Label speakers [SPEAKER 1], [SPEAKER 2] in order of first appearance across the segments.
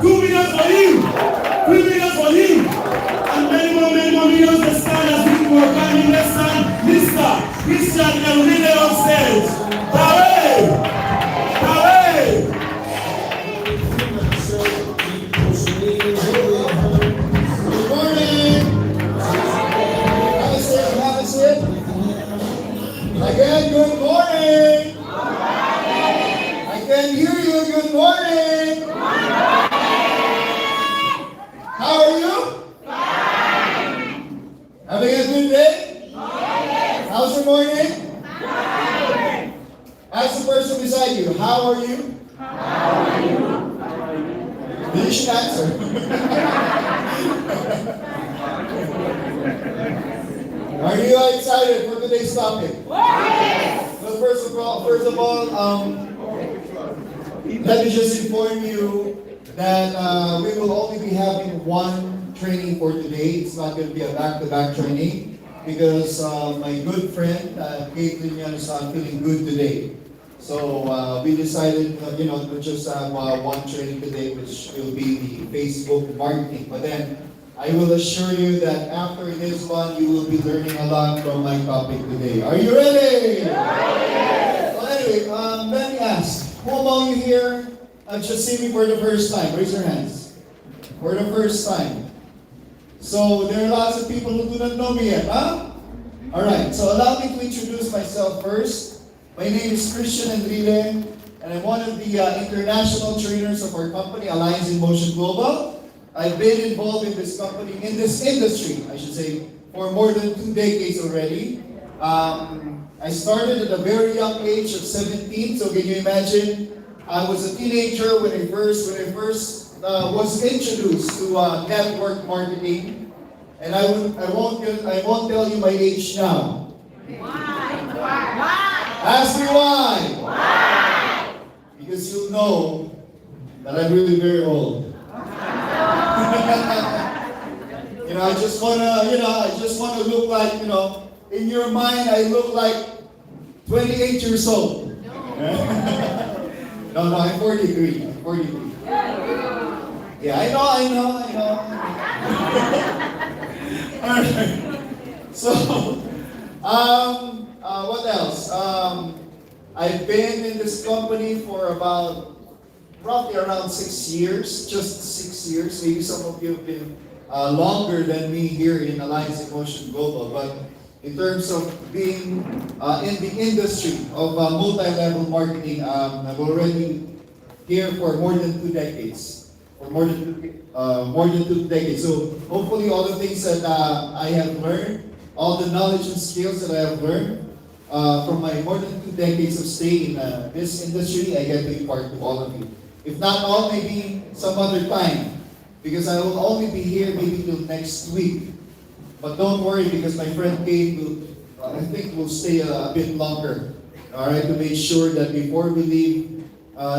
[SPEAKER 1] million for him. 3 million for him. And many more millions to stand as people are coming. Let's stand. Mr. Christian Elmina on stage. Hooray! Hooray!
[SPEAKER 2] Good morning. Have a seat. Have a seat. Again, good morning. I can hear you. Good morning. How are you? Having a good day? How's your morning? Ask the person beside you, how are you? You should answer. Are you excited for today's topic? Well, first of all, let me just inform you that we will only be having one training for today. It's not going to be a back-to-back training because my good friend, Caitlin Yan, is not feeling good today. So we decided, to just have one training today, which will be the Facebook marketing. But then I will assure you that after this one, you will be learning a lot from my topic today. Are you ready? Well, anyway, let me ask, who among you here just see me for the first time? Raise your hands. For the first time. So there are lots of people who do not know me yet, huh? Alright, so allow me to introduce myself first. My name is Christian Enrile, and I'm one of the international trainers of our company, Alliance in Motion Global. I've been involved in this company, in this industry, I should say, for more than 2 decades already. I started at a very young age of 17, so can you imagine? I was a teenager when I first was introduced to network marketing, and I won't tell you my age now.
[SPEAKER 3] Why?
[SPEAKER 2] Ask me why. Because you'll know that I'm really very old. I just wanna look like, in your mind I look like 28 years old. No, I'm 43. I'm 43. Yeah, I know. Alright. So, what else? I've been in this company for about roughly around 6 years, just 6 years. Maybe some of you have been longer than me here in Alliance in Motion Global, but in terms of being in the industry of multi-level marketing, I'm already here for more than 2 decades. More than 2 decades. So hopefully all the things that I have learned, all the knowledge and skills that I have learned from my more than 2 decades of stay in this industry, I get to impart to all of you. If not all, maybe some other time, because I will only be here maybe till next week. But don't worry, because my friend Kate will stay a bit longer. All right, to make sure that before we leave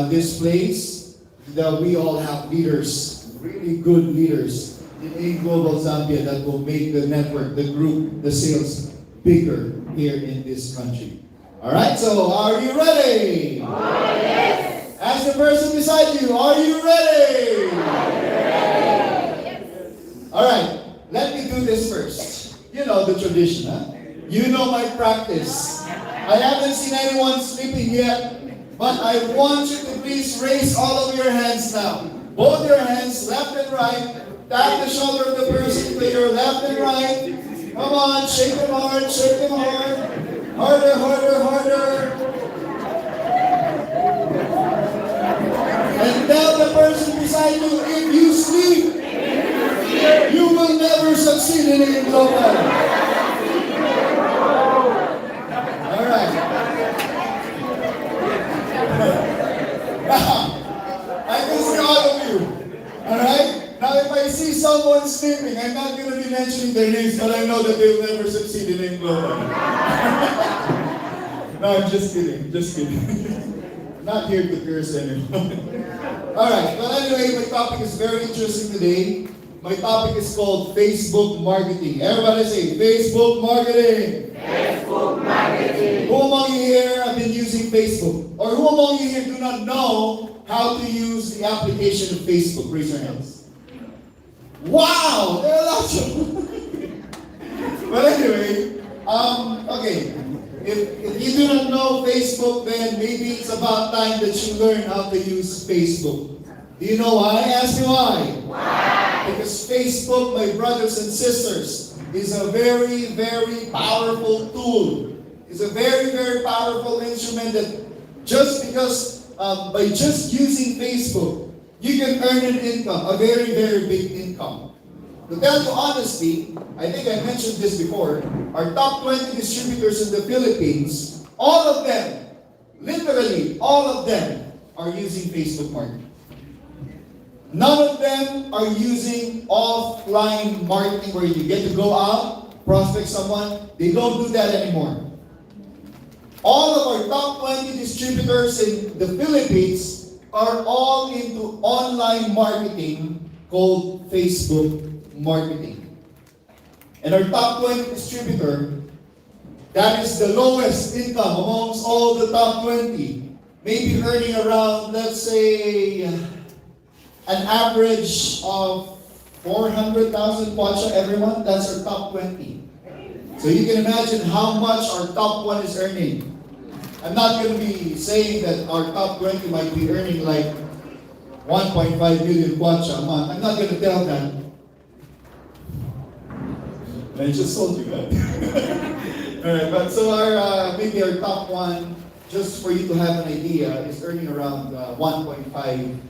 [SPEAKER 2] this place, that we all have leaders, really good leaders in A Global Zambia that will make the network, the group, the sales bigger here in this country. All right, so are you ready?
[SPEAKER 3] Yes.
[SPEAKER 2] Ask the person beside you, are you ready? All right, let me do this first. You know the tradition, huh? You know my practice. I haven't seen anyone sleeping yet, but I want you to please raise all of your hands now. Both your hands, left and right. Tap the shoulder of the person to your left and right. Come on, shake them hard, shake them hard. Harder. And tell the person beside you, if you sleep, you will never succeed in A Global. All right. Now, I can see all of you. All right? Now, if I see someone sleeping, I'm not going to be mentioning their names, but I know that they will never succeed in A Global. No, I'm just kidding. I'm not here to curse anyone. All right. Well, anyway, my topic is very interesting today. My topic is called Facebook marketing. Everybody say Facebook marketing.
[SPEAKER 3] Facebook marketing.
[SPEAKER 2] Who among you here have been using using Facebook? Or who among you here do not know how to use the application of Facebook? Raise your hands. Wow! There are lots of But anyway, okay. If you do not know Facebook, then maybe it's about time that you learn how to use Facebook. Do you know why? Ask me why. Why? Because Facebook, my brothers and sisters, is a very, very powerful tool. It's a very, very powerful instrument that just because, by just using Facebook, you can earn an income, a very, very big income. To tell you honestly, I think I mentioned this before, our top 20 distributors in the Philippines, all of them, literally all of them, are using Facebook marketing. None of them are using offline marketing where you get to go out, prospect someone. They don't do that anymore. All of our top 20 distributors in the Philippines are all into online marketing called Facebook marketing. And our top 20 distributor, that is the lowest income amongst all the top 20, maybe earning around, let's say, an average of 400,000 kwacha every month. That's our top 20. So you can imagine how much our top 1 is earning. I'm not going to be saying that our top 20 might be earning like 1.5 million kwacha a month. I'm not going to tell that. I just told you that. Alright, but so our maybe our top 1, just for you to have an idea, is earning around 1.5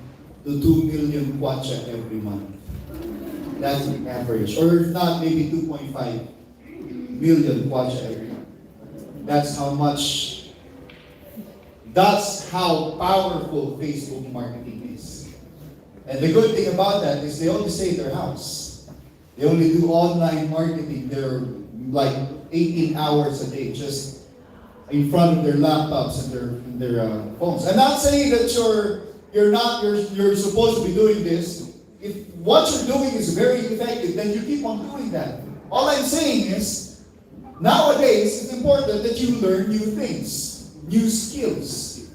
[SPEAKER 2] to 2 million kwacha every month. That's the average. Or if not, maybe 2.5 million kwacha every month. That's how powerful Facebook marketing is. And the good thing about that is they only stay in their house. They only do online marketing. They're like 18 hours a day, just in front of their laptops and their phones. I'm not saying that you're supposed to be doing this. If what you're doing is very effective, then you keep on doing that. All I'm saying is, nowadays it's important that you learn new things, new skills.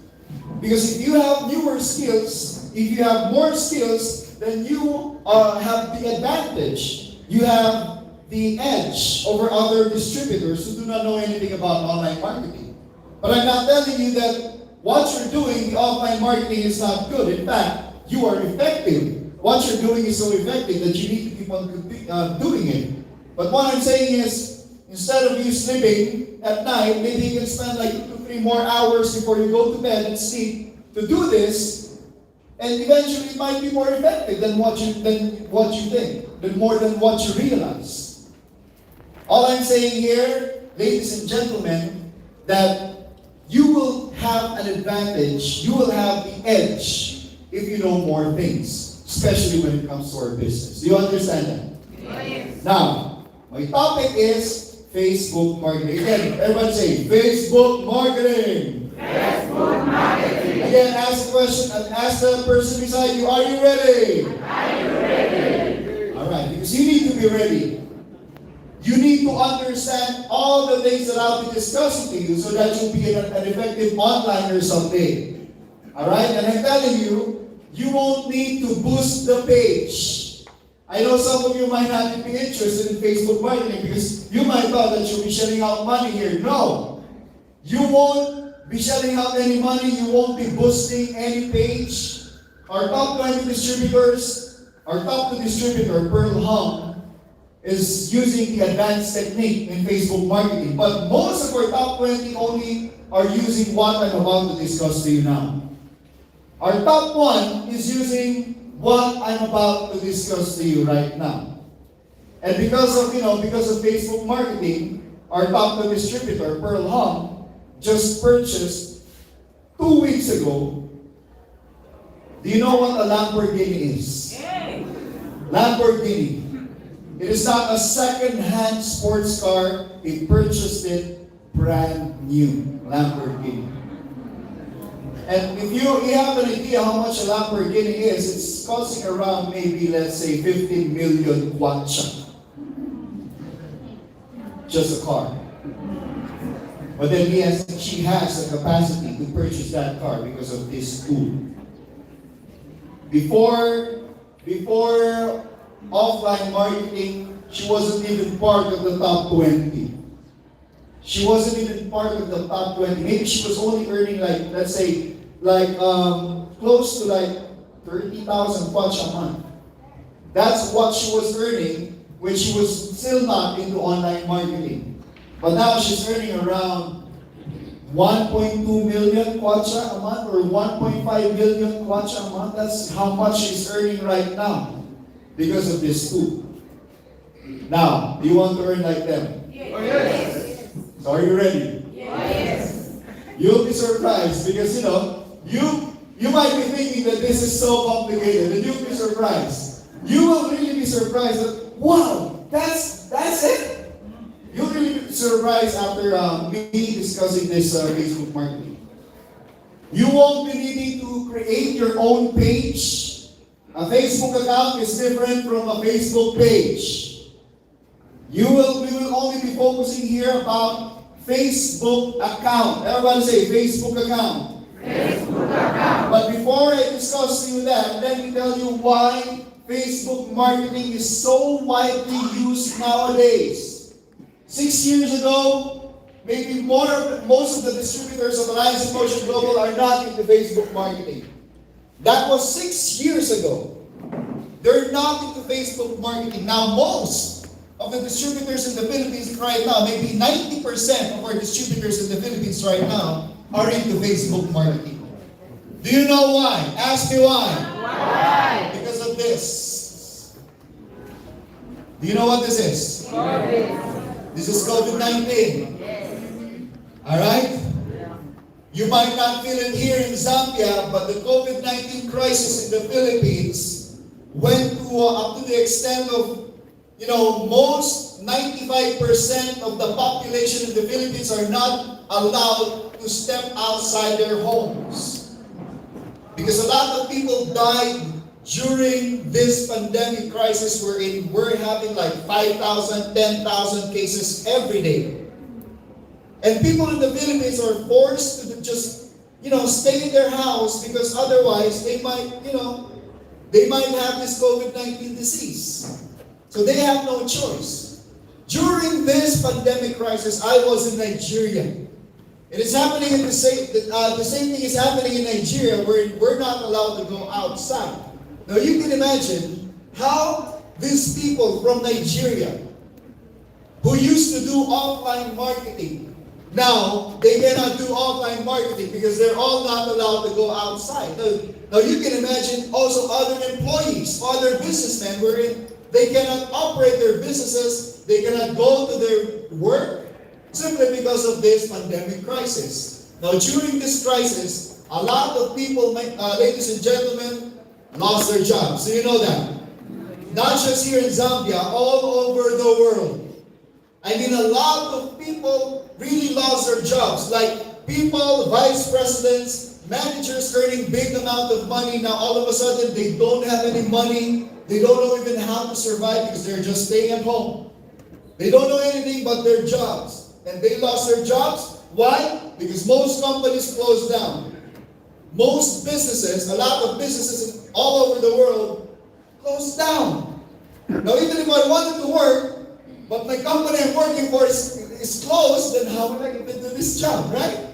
[SPEAKER 2] Because if you have newer skills, if you have more skills, then you have the advantage. You have the edge over other distributors who do not know anything about online marketing. But I'm not telling you that what you're doing, the offline marketing, is not good. In fact, you are effective. What you're doing is so effective that you need to keep on doing it. But what I'm saying is, instead of you sleeping at night, maybe you can spend like 2 to 3 more hours before you go to bed and sleep to do this. And eventually it might be more effective than what you think, more than what you realize. All I'm saying here, ladies and gentlemen, that you will have an advantage, you will have the edge if you know more things, especially when it comes to our business. Do you understand that? Yes. Now, my topic is Facebook marketing. Again, everybody say, Facebook marketing. Facebook marketing. Again, ask the question and ask the person beside you, are you ready? Are you ready? Alright, because you need to be ready. You need to understand all the things that I'll be discussing to you so that you'll be an effective onliner someday. Alright, and I'm telling you, you won't need to boost the page. I know some of you might not be interested in Facebook marketing because you might thought that you'll be shelling out money here. No, you won't be shelling out any money. You won't be boosting any page. Our top 20 distributors, our top 2 distributor, Pearl Hum, is using the advanced technique in Facebook marketing. But most of our top 20 only are using what I'm about to discuss to you now. Our top 1 is using what I'm about to discuss to you right now. And because of Facebook marketing, our top 2 distributor, Pearl Hum, just purchased 2 weeks ago. Do you know what a Lamborghini is? Lamborghini. It is not a second-hand sports car. He purchased it brand new. Lamborghini. And if you have an idea how much a Lamborghini is, it's costing around maybe, let's say, 15 million kwacha. Just a car. But then she has the capacity to purchase that car because of this tool. Before offline marketing, she wasn't even part of the top 20. She wasn't even part of the top 20. Maybe she was only earning like, let's say, like close to like 30,000 kwacha a month. That's what she was earning when she was still not into online marketing. But now she's earning around 1.2 million kwacha a month or 1.5 million kwacha a month. That's how much she's earning right now because of this tool. Now, do you want to earn like them?
[SPEAKER 3] Yes.
[SPEAKER 2] So are you ready?
[SPEAKER 3] Yes.
[SPEAKER 2] You'll be surprised because you might be thinking that this is so complicated, and you'll be surprised. You will really be surprised that, wow, that's it? You'll really be surprised after me discussing this Facebook marketing. You won't be needing to create your own page. A Facebook account is different from a Facebook page. We will only be focusing here about Facebook account. Everybody say Facebook account.
[SPEAKER 3] Facebook account.
[SPEAKER 2] But before I discuss to you that, let me tell you why Facebook marketing is so widely used nowadays. 6 years ago, maybe most of the distributors of Alliance in Motion Global are not into Facebook marketing. That was 6 years ago. They're not into Facebook marketing. Now, most of the distributors in the Philippines right now, maybe 90% of our distributors in the Philippines right now are into Facebook marketing. Do you know why? Ask me why.
[SPEAKER 3] Why?
[SPEAKER 2] Because of this. Do you know what this is?
[SPEAKER 3] COVID.
[SPEAKER 2] This is COVID-19.
[SPEAKER 3] Yes.
[SPEAKER 2] Alright? You might not feel it here in Zambia, but the COVID-19 crisis in the Philippines went to up to the extent of, most 95% of the population in the Philippines are not allowed to step outside their homes. Because a lot of people died during this pandemic crisis we're having like 5,000, 10,000 cases every day. And people in the Philippines are forced to just, stay in their house because otherwise they might have this COVID-19 disease. So they have no choice. During this pandemic crisis, I was in Nigeria. It is happening the same thing is happening in Nigeria where we're not allowed to go outside. Now you can imagine how these people from Nigeria who used to do offline marketing, now they cannot do offline marketing because they're all not allowed to go outside. Now you can imagine also other employees, other businessmen wherein they cannot operate their businesses, they cannot go to their work simply because of this pandemic crisis. Now during this crisis, a lot of people, ladies and gentlemen, lost their jobs. So you know that. Not just here in Zambia, all over the world. I mean, a lot of people really lost their jobs. Like people, vice presidents, managers earning big amount of money. Now all of a sudden, they don't have any money. They don't know even how to survive because they're just staying at home. They don't know anything but their jobs. And they lost their jobs. Why? Because most companies closed down. Most businesses, a lot of businesses all over the world closed down. Now even if I wanted to work, but my company I'm working for is closed, then how would I even do this job, right?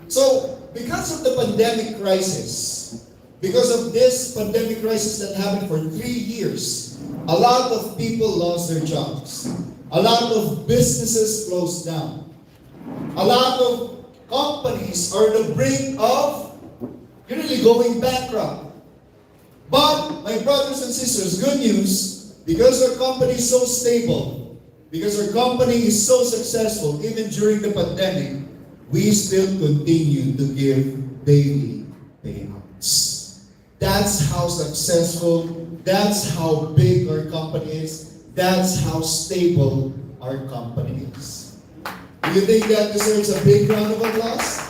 [SPEAKER 2] So because of the pandemic crisis, because of this pandemic crisis that happened for 3 years, a lot of people lost their jobs. A lot of businesses closed down. A lot of companies are on the brink of really going bankrupt. But, my brothers and sisters, good news, because our company is so stable, because our company is so successful, even during the pandemic, we still continue to give daily payouts. That's how successful, that's how big our company is, that's how stable our company is. Do you think that deserves a big round of applause?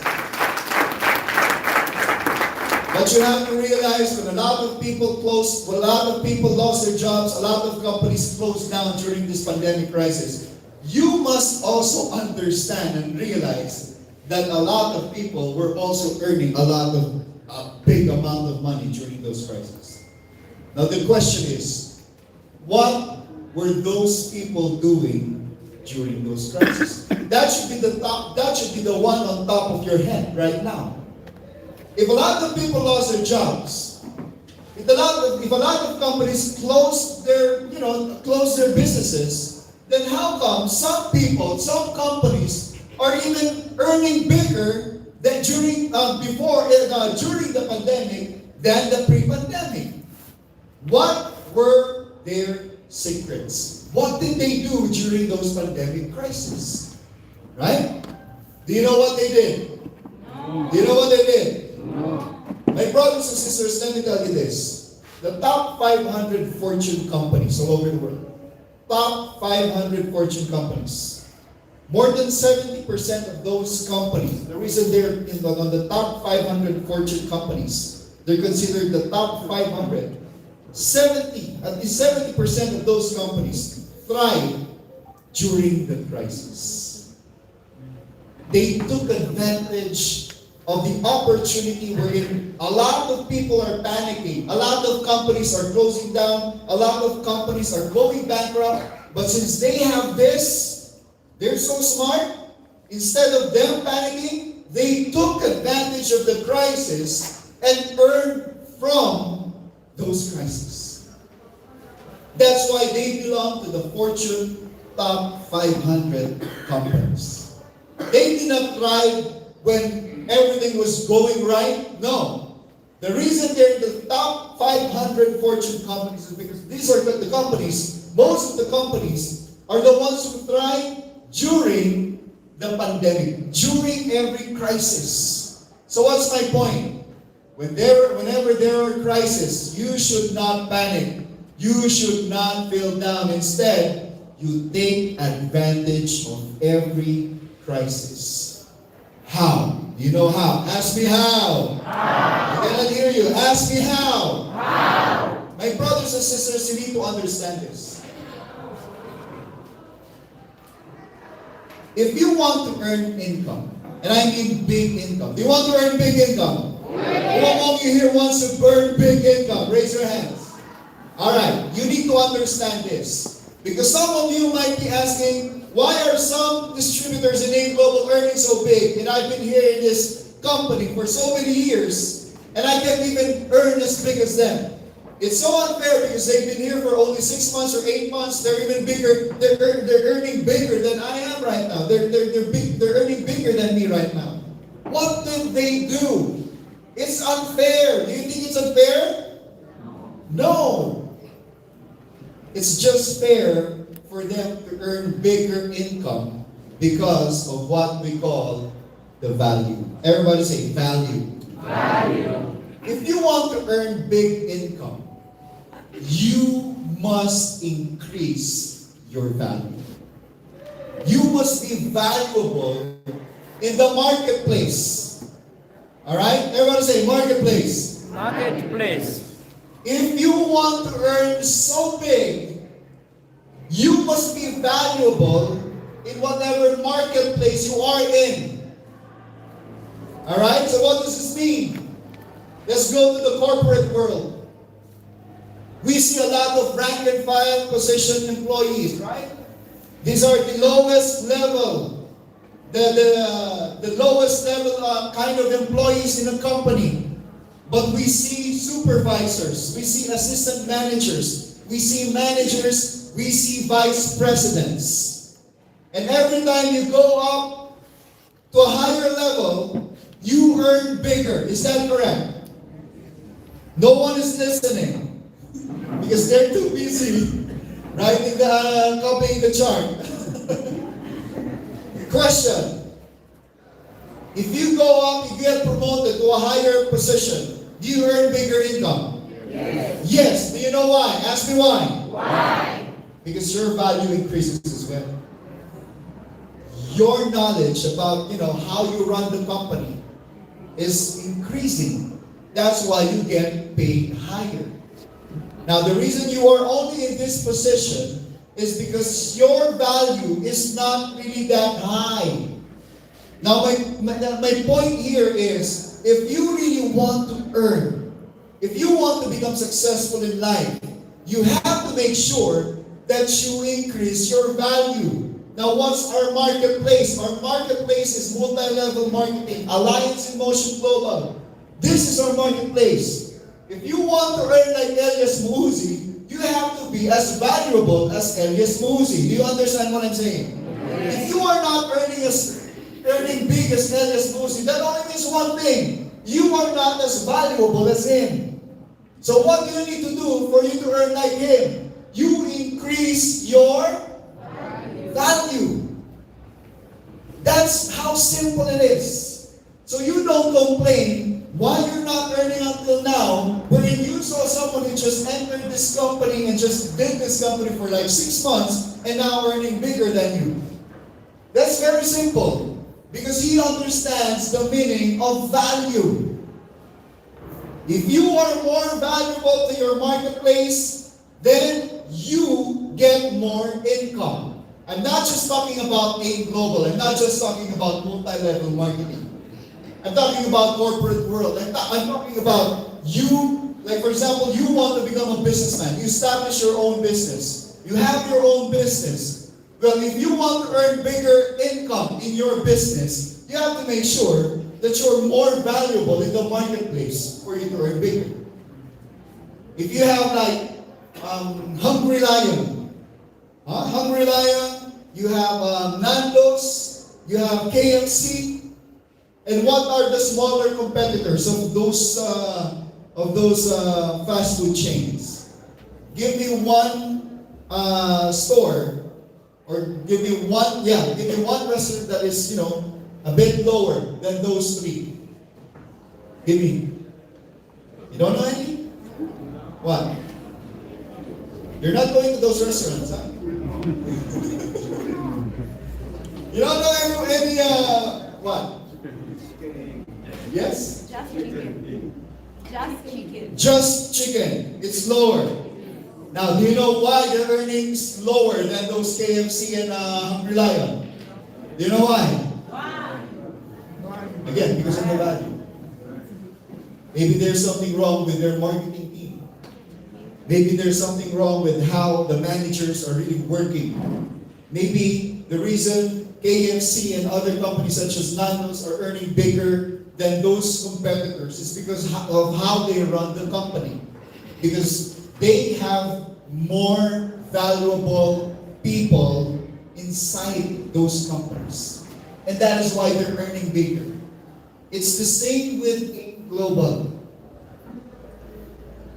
[SPEAKER 2] But you have to realize when a lot of people lost their jobs, a lot of companies closed down during this pandemic crisis, you must also understand and realize that a lot of people were also earning a big amount of money during those crises. Now the question is, what were those people doing during those crises? That should be the one on top of your head right now. If a lot of people lost their jobs, if a lot of companies closed their businesses, then how come some companies are even earning bigger than during the pandemic than the pre-pandemic? What were their secrets? What did they do during those pandemic crises? Right? Do you know what they did? No. Do you know what they did? No. My brothers and sisters, let me tell you this. The top 500 Fortune companies all over the world. Top 500 Fortune companies. More than 70% of those companies, the reason they're on the top 500 Fortune companies, they're considered the top 500. At least 70% of those companies thrived during the crisis. They took advantage of the opportunity wherein a lot of people are panicking, a lot of companies are closing down, a lot of companies are going bankrupt, but since they have this, they're so smart, instead of them panicking, they took advantage of the crisis and earned from those crises. That's why they belong to the Fortune top 500 companies. They did not thrive when everything was going right. No. The reason they're in the top 500 Fortune companies is because these are the companies, most of the companies are the ones who thrive during the pandemic, during every crisis. So what's my point? Whenever there are crises, you should not panic. You should not feel down. Instead, you take advantage of every crisis. How? Do you know how? Ask me how. How? I cannot hear you. Ask me how. How? My brothers and sisters, you need to understand this. If you want to earn income, and I mean big income. Do you want to earn big income? Who among you here wants to earn big income? Raise your hands. Alright, you need to understand this. Because some of you might be asking, why are some distributors in AIM Global earning so big? And I've been here in this company for so many years, and I can't even earn as big as them. It's so unfair because they've been here for only 6 months or 8 months. They're even bigger. They're earning bigger than I am right now. They're earning bigger than me right now. What did they do? It's unfair. Do you think it's unfair? No. It's just fair for them to earn bigger income because of what we call the value. Everybody say value. Value. If you want to earn big income, you must increase your value. You must be valuable in the marketplace. Alright? Everybody say marketplace.
[SPEAKER 4] Marketplace.
[SPEAKER 2] If you want to earn so big, you must be valuable in whatever marketplace you are in. Alright? So what does this mean? Let's go to the corporate world. We see a lot of rank and file position employees, right? These are the lowest level, the lowest level kind of employees in a company. But we see supervisors, we see assistant managers, we see managers, we see vice presidents. And every time you go up to a higher level, you earn bigger. Is that correct? No one is listening because they're too busy copying the chart. Question. If you go up, you get promoted to a higher position, do you earn bigger income?
[SPEAKER 3] Yes.
[SPEAKER 2] Yes. Do you know why? Ask me why.
[SPEAKER 3] Why?
[SPEAKER 2] Because your value increases as well. Your knowledge about how you run the company is increasing. That's why you get paid higher. Now, the reason you are only in this position is because your value is not really that high. Now, my point here is, if you really want to earn, if you want to become successful in life, you have to make sure that you increase your value. Now, what's our marketplace? Our marketplace is multi-level marketing, Alliance in Motion Global. This is our marketplace. If you want to earn like Elias Muzi, you have to be as valuable as Elias Muzi. Do you understand what I'm saying? If you are not earning big as Elias Muzi, that only means one thing. You are not as valuable as him. So what do you need to do for you to earn like him? You increase your value. That's how simple it is. So you don't complain why you're not earning until now, wherein you saw someone who just entered this company and just did this company for like 6 months and now earning bigger than you. That's very simple, because he understands the meaning of value. If you are more valuable to your marketplace, then you get more income. I'm not just talking about AIM Global. I'm not just talking about multi-level marketing. I'm talking about corporate world. I'm talking about you. Like, for example, you want to become a businessman. You establish your own business. You have your own business. Well, if you want to earn bigger income in your business, you have to make sure that you're more valuable in the marketplace for you to earn bigger. If you have like Hungry Lion, you have Nando's, you have KFC, and what are the smaller competitors of those fast food chains? Give me one store, or give me one restaurant that is, a bit lower than those three. Give me. You don't know any? What? You're not going to those restaurants, huh? You don't know any what? Yes?
[SPEAKER 3] Just chicken. Just chicken.
[SPEAKER 2] Just chicken. It's lower. Now, do you know why their earnings lower than those KFC and Hungry Lion? Do you know why?
[SPEAKER 3] Why?
[SPEAKER 2] Again, because of the value. Maybe there's something wrong with their marketing team. Maybe there's something wrong with how the managers are really working. Maybe the reason KFC and other companies such as Nando's are earning bigger than those competitors is because of how they run the company. Because they have more valuable people inside those companies. And that is why they're earning bigger. It's the same with AIM Global.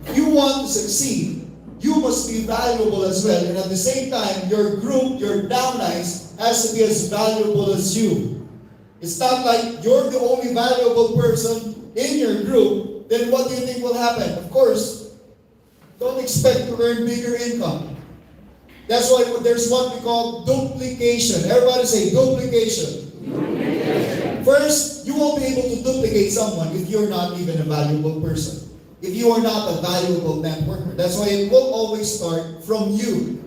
[SPEAKER 2] If you want to succeed, you must be valuable as well. And at the same time, your group, your downlines, has to be as valuable as you. It's not like you're the only valuable person in your group, then what do you think will happen? Of course, don't expect to earn bigger income. That's why there's what we call duplication. Everybody say duplication. First, you won't be able to duplicate someone if you're not even a valuable person. If you are not a valuable networker. That's why it will always start from you.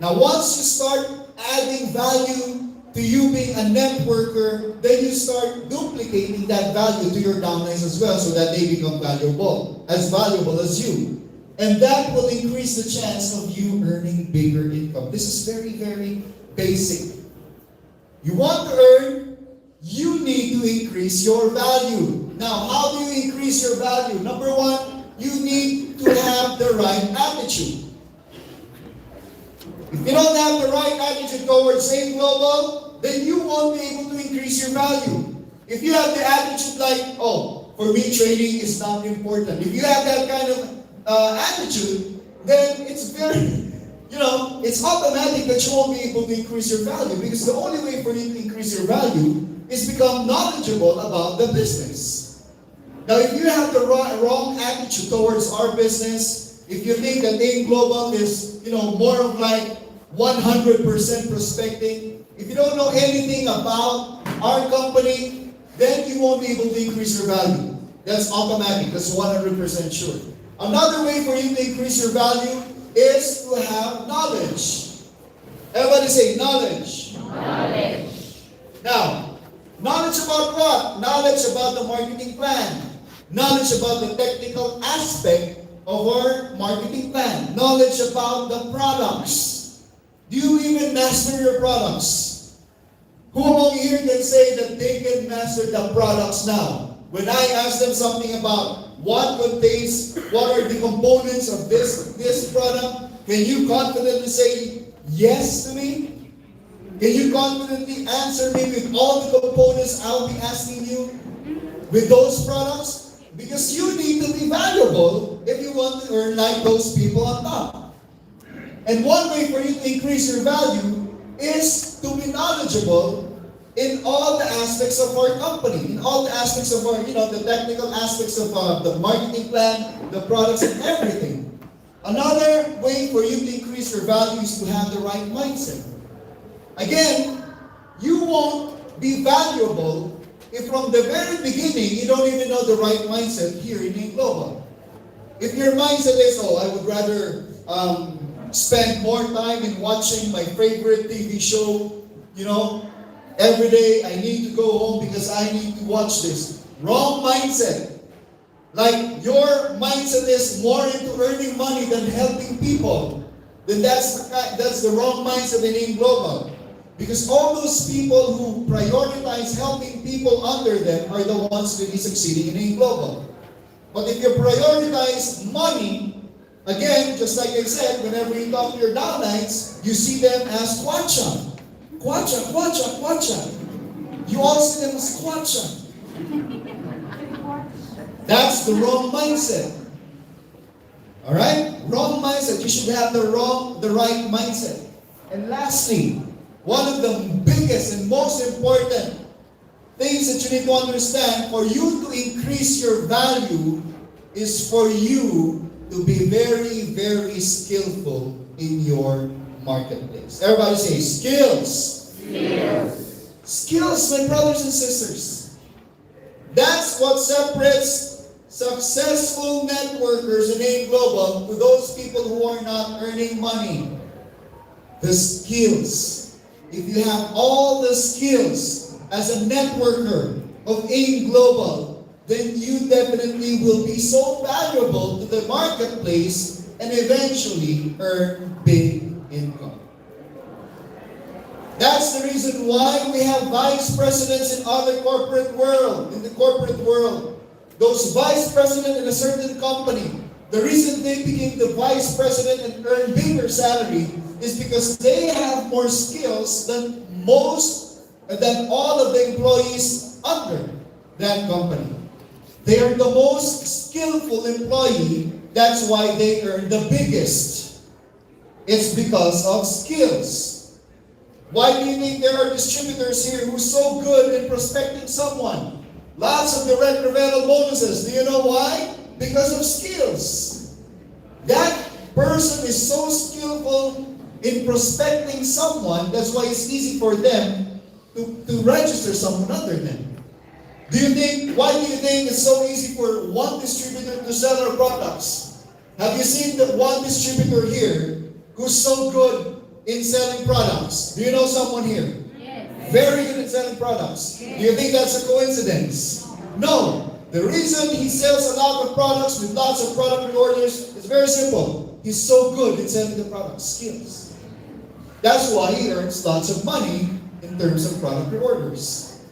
[SPEAKER 2] Now, once you start adding value to you being a networker, then you start duplicating that value to your downlines as well so that they become valuable as you. And that will increase the chance of you earning bigger income. This is very, very basic. You want to earn, you need to increase your value. Now, how do you increase your value? Number one, you need to have the right attitude. If you don't have the right attitude towards AIM Global, then you won't be able to increase your value. If you have the attitude like, for me, trading is not important. If you have that kind of attitude, then it's very, it's automatic that you won't be able to increase your value, because the only way for you to increase your value is become knowledgeable about the business. Now, if you have the wrong attitude towards our business, if you think that AIM Global is, more of like 100% prospecting, if you don't know anything about our company, then you won't be able to increase your value. That's automatic. That's 100% sure. Another way for you to increase your value is to have knowledge. Everybody say knowledge.
[SPEAKER 3] Knowledge.
[SPEAKER 2] Now, Knowledge about what? Knowledge about the marketing plan. Knowledge about the technical aspect of our marketing plan. Knowledge about the products. Do you even master your products? Who among you here can say that they can master the products now? When I ask them something about what contains, what are the components of this product, can you confidently say yes to me? Can you confidently answer me with all the components I'll be asking you with those products? Because you need to be valuable if you want to earn like those people on top. And one way for you to increase your value is to be knowledgeable in all the aspects of our company, in all the aspects of our, the technical aspects of the marketing plan, the products and everything. Another way for you to increase your value is to have the right mindset. Again, you won't be valuable if from the very beginning you don't even know the right mindset here in AIM Global. If your mindset is, I would rather spend more time in watching my favorite TV show, every day I need to go home because I need to watch this. Wrong mindset. Like your mindset is more into earning money than helping people. Then that's the wrong mindset in AIM Global. Because all those people who prioritize helping people under them are the ones really succeeding in AIM Global. But if you prioritize money, again, just like I said, whenever you talk to your downlines, you see them as kwacha. Kwacha, kwacha, kwacha. You all see them as kwacha. That's the wrong mindset. Alright? Wrong mindset. You should have the right mindset. And lastly, one of the biggest and most important things that you need to understand for you to increase your value is for you to be very, very skillful in your marketplace. Everybody say skills.
[SPEAKER 3] Skills.
[SPEAKER 2] Skills, my brothers and sisters. That's what separates successful networkers in AIM Global to those people who are not earning money. The skills. If you have all the skills as a networker of AIM Global, then you definitely will be so valuable to the marketplace and eventually earn big income. That's the reason why we have vice presidents in the corporate world. Those vice presidents in a certain company, the reason they became the vice president and earn bigger salary is because they have more skills than all of the employees under that company. They are the most skillful employee. That's why they earn the biggest. It's because of skills. Why do you think there are distributors here who are so good in prospecting someone? Lots of direct referral bonuses. Do you know why? Because of skills. That person is so skillful in prospecting someone, that's why it's easy for them to register someone under them. Why do you think it's so easy for one distributor to sell our products? Have you seen the one distributor here who's so good in selling products? Do you know someone here?
[SPEAKER 3] Yes.
[SPEAKER 2] Very good at selling products.
[SPEAKER 3] Yes.
[SPEAKER 2] Do you think that's a coincidence? No. The reason he sells a lot of products with lots of product reorders is very simple. He's so good in selling the products, skills. That's why he earns lots of money in terms of product reorders.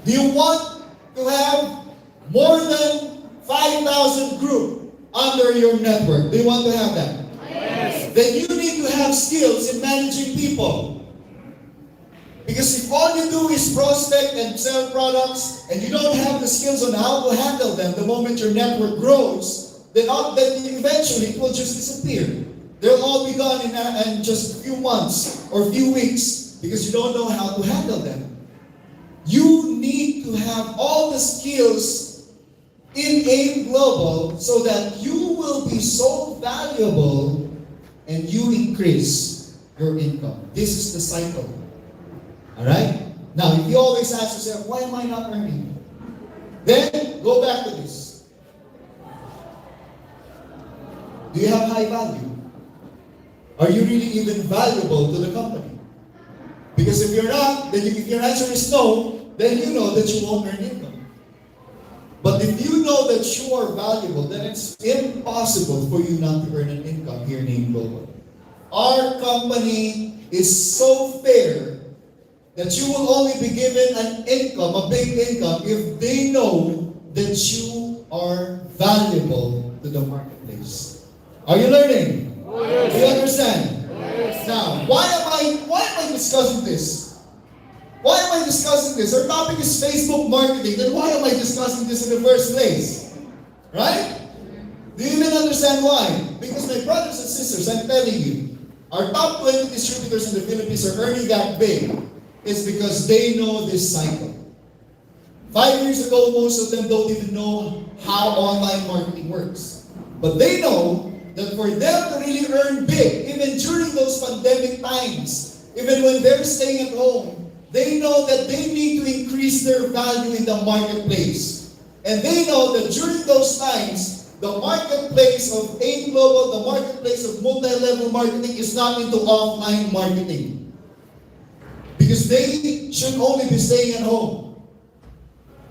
[SPEAKER 2] Do you want to have more than 5,000 group under your network? Do you want to have that?
[SPEAKER 3] Yes.
[SPEAKER 2] Then you need to have skills in managing people. Because if all you do is prospect and sell products and you don't have the skills on how to handle them the moment your network grows, then eventually it will just disappear. They'll all be gone in just a few months or a few weeks because you don't know how to handle them. You need to have all the skills in AIM Global so that you will be so valuable and you increase your income. This is the cycle. Alright? Now, if you always ask yourself, why am I not earning? Then, go back to this. Do you have high value? Are you really even valuable to the company? Because if you're not, then if your answer is no, then you know that you won't earn income. But if you know that you are valuable, then it's impossible for you not to earn an income here in AIM Global. Our company is so fair that you will only be given an income, a big income, if they know that you are valuable to the marketplace. Are you learning? Do you understand? Now, why am I discussing this? Why am I discussing this? Our topic is Facebook marketing. Then why am I discussing this in the first place? Right? Do you even understand why? Because my brothers and sisters, I'm telling you, our top 20 distributors in the Philippines are earning that big. It's because they know this cycle. 5 years ago, most of them don't even know how online marketing works. But they know that for them to really earn big, even during those pandemic times, even when they're staying at home, they know that they need to increase their value in the marketplace. And they know that during those times, the marketplace of AIM Global, the marketplace of multi-level marketing is not into offline marketing. Because they should only be staying at home.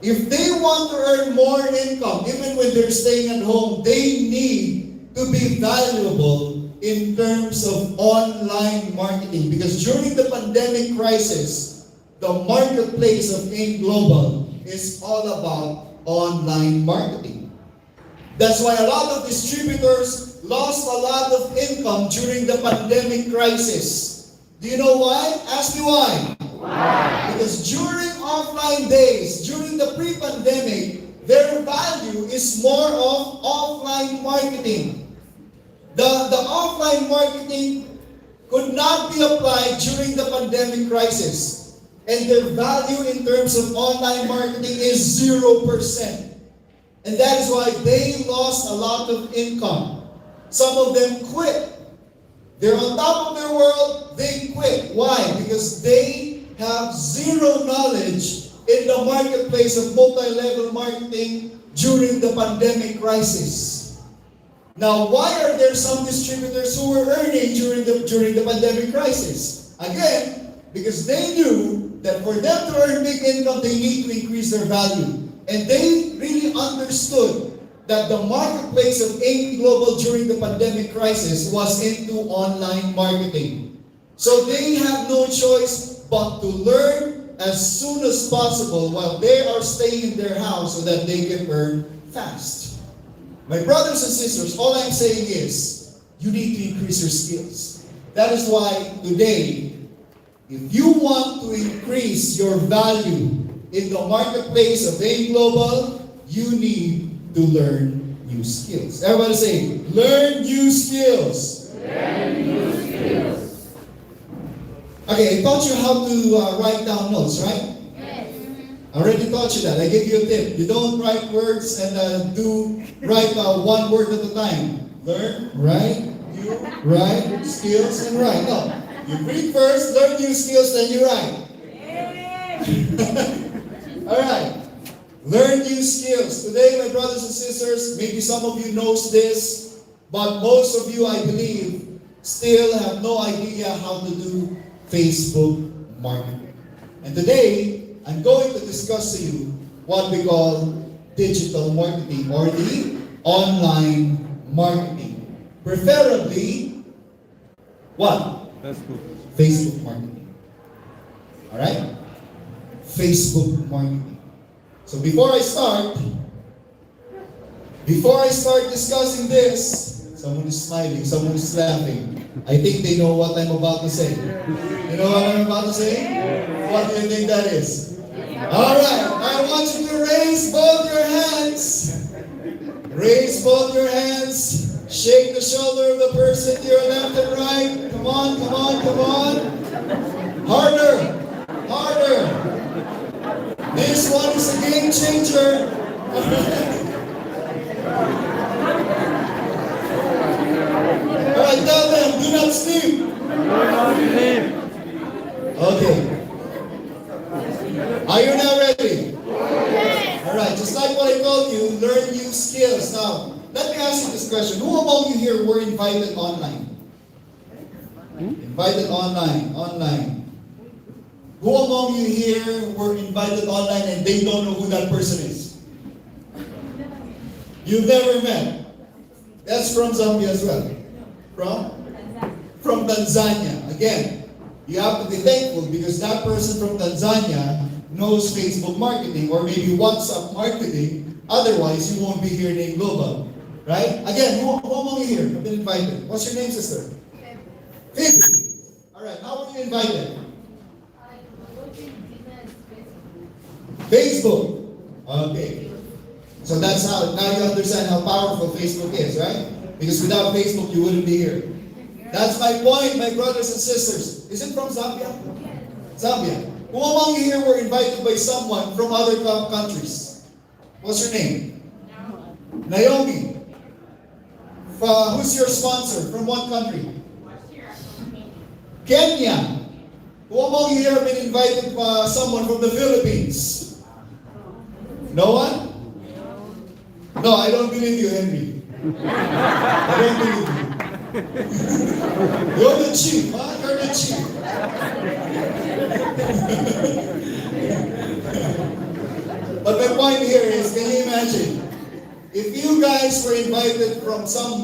[SPEAKER 2] If they want to earn more income, even when they're staying at home, they need to be valuable in terms of online marketing. Because during the pandemic crisis, the marketplace of AIM Global is all about online marketing. That's why a lot of distributors lost a lot of income during the pandemic crisis. Do you know why? Ask me why. Why? Because during offline days, during the pre-pandemic, their value is more of offline marketing. The offline marketing could not be applied during the pandemic crisis. And their value in terms of online marketing is 0%. And that is why they lost a lot of income. Some of them quit. They're on top of their world, they quit. Why? Because they have zero knowledge in the marketplace of multi-level marketing during the pandemic crisis. Now, why are there some distributors who were earning during the pandemic crisis? Again, because they knew that for them to earn big income, they need to increase their value. And they really understood that the marketplace of AIM Global during the pandemic crisis was into online marketing. So they have no choice but to learn as soon as possible while they are staying in their house so that they can earn fast. My brothers and sisters, all I'm saying is, you need to increase your skills. That is why today, if you want to increase your value in the marketplace of AIM Global, you need to learn new skills. Everybody say, learn new skills.
[SPEAKER 3] Learn new skills.
[SPEAKER 2] Okay, I taught you how to write down notes, right?
[SPEAKER 3] Yes.
[SPEAKER 2] I already taught you that. I gave you a tip. You don't write words and write one word at a time. Learn, write, new, write, skills, and write. No. You read first, learn new skills, then you write. All right. Learn new skills. Today, my brothers and sisters, maybe some of you knows this, but most of you, I believe, still have no idea how to do Facebook marketing. And today, I'm going to discuss to you what we call digital marketing or the online marketing. Preferably, what? Facebook marketing. All right? Facebook marketing. So before I start discussing this, someone is smiling, someone is laughing. I think they know what I'm about to say. You know what I'm about to say? What do you think that is? All right, I want you to raise both your hands. Raise both your hands. Shake the shoulder of the person to your left and right. Come on, come on, come on. Harder, harder. This one is a game changer. Alright, tell them, do not sleep. Okay. Are you now ready? Alright, just like what I told you, learn new skills. Now, let me ask you this question. Who among you here were invited online? Invited online. Who among you here were invited online and they don't know who that person is? You've never met. That's from Zambia as well. From Tanzania. Again, you have to be thankful because that person from Tanzania knows Facebook marketing or maybe WhatsApp marketing. Otherwise, you won't be here in Global. Right? Again, who among you here have been invited? What's your name, sister? Phoebe. Alright, how were you invited? Facebook. Okay. So that's how, now you understand how powerful Facebook is, right? Because without Facebook, you wouldn't be here. That's my point, my brothers and sisters. Is it from Zambia? Zambia. Who among you here were invited by someone from other countries? What's your name? Naomi. Who's your sponsor? From what country? Kenya. Who among you here have been invited by someone from the Philippines? No one? No, I don't believe you, Henry. I don't believe you. You're the chief, huh? You're the chief. But my point here is, can you imagine? If you guys were invited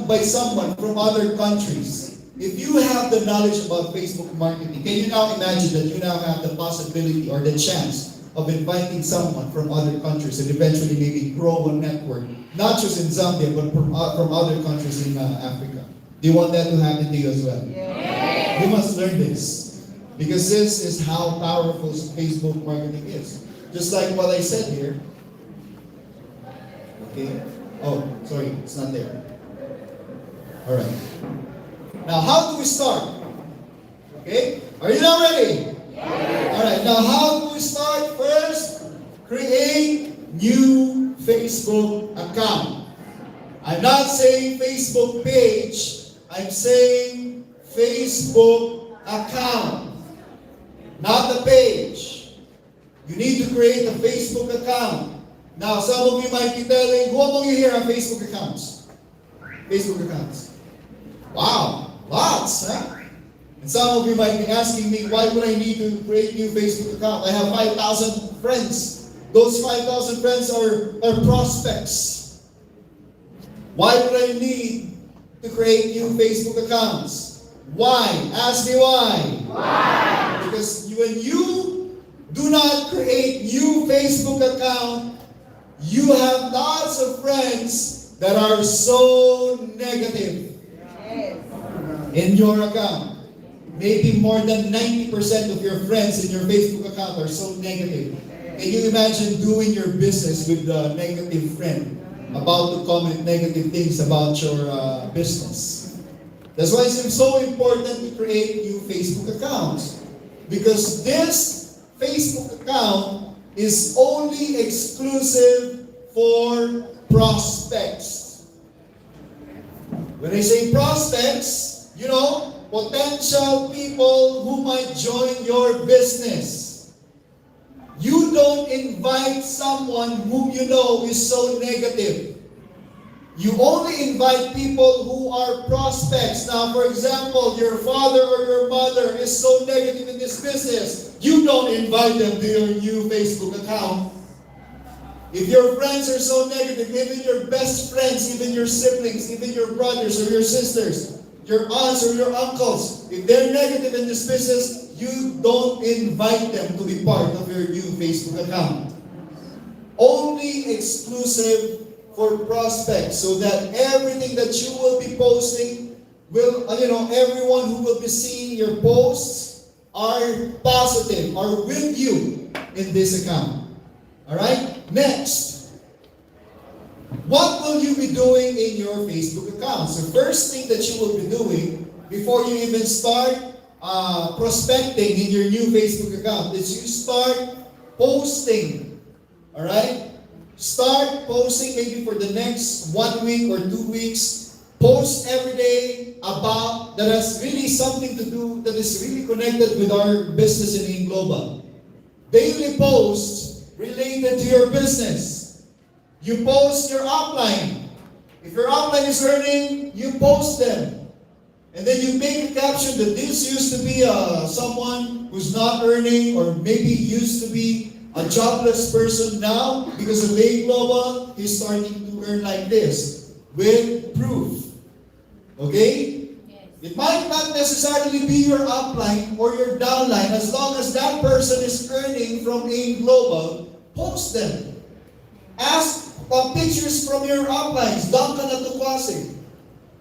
[SPEAKER 2] by someone from other countries, if you have the knowledge about Facebook marketing, can you now imagine that you now have the possibility or the chance of inviting someone from other countries and eventually maybe grow a network, not just in Zambia, but from other countries in Africa? Do you want that to happen to you as well? Yes. You must learn this. Because this is how powerful Facebook marketing is. Just like what I said here. Okay. Oh, sorry, it's not there. Alright. Now, how do we start? Okay? Are you now ready? Yes. Alright, now how do we start? First, create new Facebook account. I'm not saying Facebook page, I'm saying Facebook account. Not the page. You need to create a Facebook account. Now, some of you might be telling, who among you here have Facebook accounts? Facebook accounts. Wow, lots, huh? And some of you might be asking me, why would I need to create a new Facebook account? I have 5,000 friends. Those 5,000 friends are prospects. Why would I need to create new Facebook accounts? Why? Ask me why. Why? Because when you do not create new Facebook account, you have lots of friends that are so negative in your account. Maybe more than 90% of your friends in your Facebook account are so negative. Can you imagine doing your business with a negative friend about to comment negative things about your business? That's why it's so important to create new Facebook accounts. Because this Facebook account is only exclusive for prospects. When I say prospects, you know, potential people who might join your business. You don't invite someone whom you know is so negative. You only invite people who are prospects. Now, for example, your father or your mother is so negative in this business. You don't invite them to your new Facebook account. If your friends are so negative, even your best friends, even your siblings, even your brothers or your sisters, your aunts or your uncles, if they're negative in this business, you don't invite them to be part of your new Facebook account. Only exclusive for prospects, so that everything that you will be posting will, everyone who will be seeing your posts are positive, are with you in this account. Alright? Next. What will you be doing in your Facebook account? So first thing that you will be doing before you even start prospecting in your new Facebook account is you start posting. Alright? Start posting maybe for the next 1 week or 2 weeks. Post every day about that has really something to do, that is really connected with our business in Global. Daily posts related to your business. You post your outline. If your outline is earning, you post them. And then you make a caption that this used to be someone who's not earning, or maybe used to be a jobless person. Now, because of A Global, he's starting to earn like this, with proof. Okay? It might not necessarily be your upline or your downline. As long as that person is earning from A Global, post them. Ask pictures from your uplines, Duncan at Tukwase.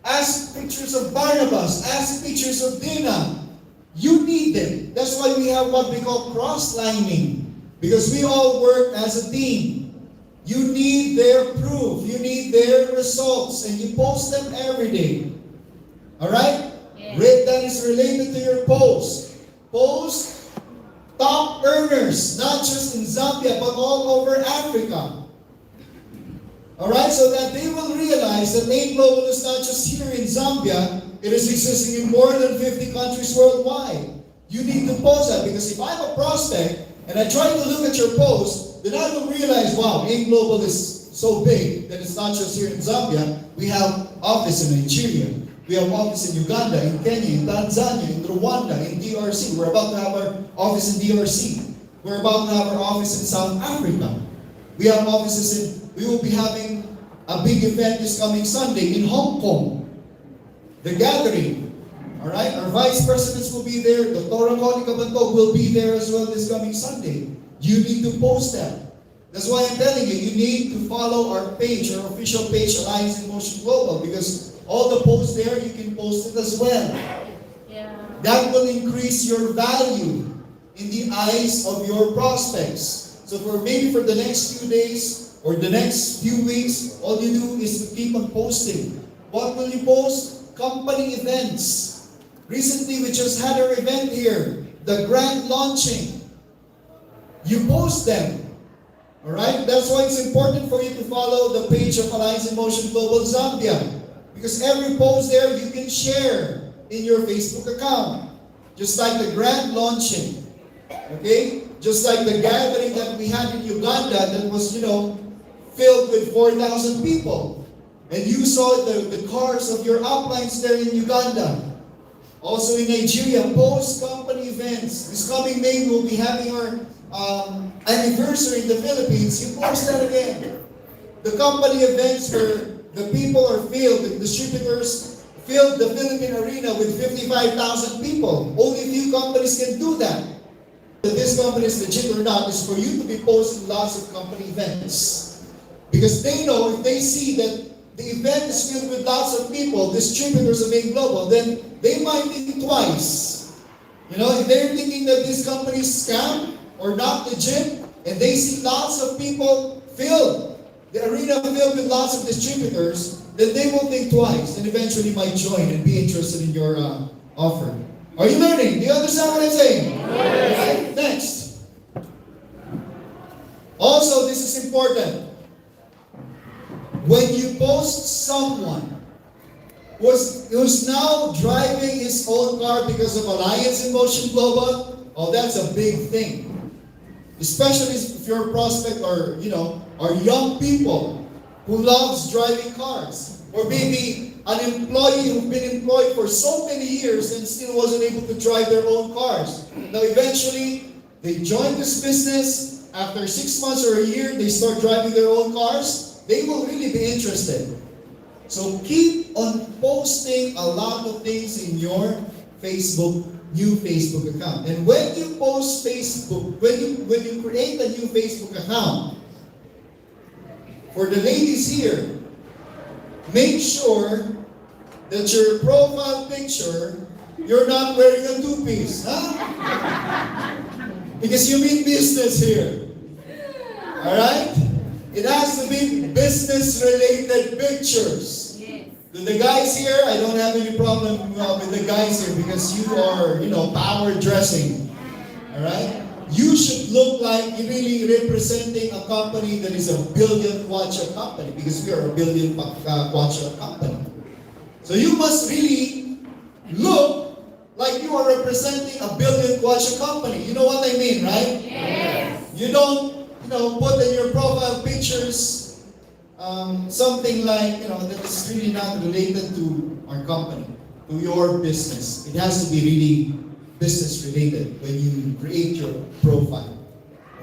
[SPEAKER 2] Ask pictures of Barnabas. Ask pictures of Dina. You need them. That's why we have what we call cross-lining. Because we all work as a team. You need their proof. You need their results. And you post them every day. Alright?
[SPEAKER 3] Yes.
[SPEAKER 2] That is related to your post. Post top earners, not just in Zambia, but all over Africa. Alright, so that they will realize that A Global is not just here in Zambia, it is existing in more than 50 countries worldwide. You need to post that, because if I'm a prospect and I try to look at your post, then I will realize, wow, A Global is so big that it's not just here in Zambia. We have office in Nigeria. We have office in Uganda, in Kenya, in Tanzania, in Rwanda, in DRC. We're about to have our office in DRC. We're about to have our office in South Africa. We have offices we will be having a big event this coming Sunday in Hong Kong. The gathering. Alright? Our vice presidents will be there. Dr. Connie Cabantog will be there as well this coming Sunday. You need to post that. That's why I'm telling you need to follow our page, our official page, Alliance in Motion Global, because all the posts there, you can post it as well.
[SPEAKER 3] Yeah.
[SPEAKER 2] That will increase your value in the eyes of your prospects. So maybe for the next few days or the next few weeks, all you do is to keep on posting. What will you post? Company events. Recently, we just had our event here, the grand launching. You post them. Alright? That's why it's important for you to follow the page of Alliance in Motion Global Zambia. Because every post there you can share in your Facebook account. Just like the grand launching. Okay? Just like the gathering that we had in Uganda that was, filled with 4,000 people. And you saw the cars of your uplines there in Uganda. Also in Nigeria, post-company events. This coming May, we'll be having our anniversary in the Philippines. You post that again. The company events where the people are filled, the distributors filled the Philippine arena with 55,000 people. Only few companies can do that. If this company is legit or not is for you to be posting lots of company events. Because they know if they see that the event is filled with lots of people, distributors of A Global, then they might think twice. If they're thinking that this company is scam or not legit, and they see lots of people filled, the arena filled with lots of distributors, then they will think twice and eventually might join and be interested in your offer. Are you learning? Do you understand what I'm saying?
[SPEAKER 3] Yes.
[SPEAKER 2] Right, next. Also, this is important. When you post someone who's now driving his own car because of Alliance in Motion Global, that's a big thing. Especially if you're a prospect or young people who loves driving cars. Or maybe an employee who's been employed for so many years and still wasn't able to drive their own cars. Now eventually, they join this business. After 6 months or a year, they start driving their own cars. They will really be interested. So keep on posting a lot of things in your new Facebook account. And when you post Facebook, when you create a new Facebook account, for the ladies here, make sure that your profile picture, you're not wearing a two-piece, huh? Because you mean business here. Alright? It has to be business-related pictures.
[SPEAKER 3] Yes.
[SPEAKER 2] To the guys here, I don't have any problem with the guys here because you are, power dressing. Alright? You should look like you're really representing a company that is a billion kwacha company because we are a billion kwacha company. So you must really look like you are representing a billion kwacha company. You know what I mean, right?
[SPEAKER 3] Yes.
[SPEAKER 2] You don't put in your profile pictures something like, that is really not related to our company. to your business. It has to be really business related when you create your profile.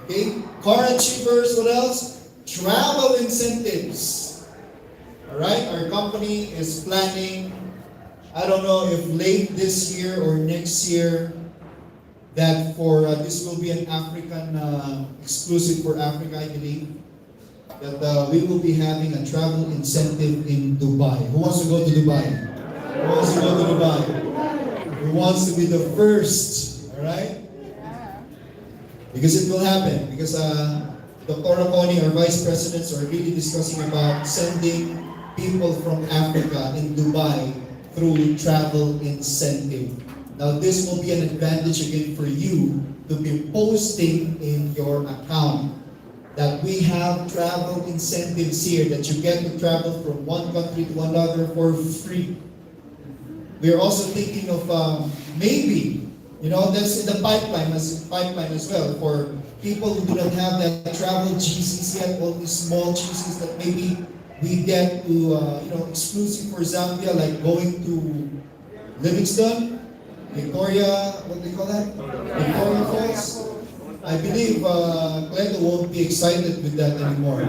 [SPEAKER 2] Okay? Car achievers, what else? Travel incentives. Alright? Our company is planning, I don't know if late this year or next year, that for this will be an African exclusive for Africa, I believe. That we will be having a travel incentive in Dubai. Who wants to go to Dubai? Who wants to go to Dubai? Who wants to be the first? All right? Because it will happen. Because Dr. Aconi, our vice presidents, are really discussing about sending people from Africa in Dubai through travel incentive. Now, this will be an advantage again for you to be posting in your account that we have travel incentives here, that you get to travel from one country to another for free. We are also thinking of maybe, that's in the pipeline as well for people who do not have that travel GCs yet, all these small GCs that maybe we get to, exclusive for Zambia, like going to Livingston, Victoria, what do you call that? Victoria Falls. I believe Cleto won't be excited with that anymore.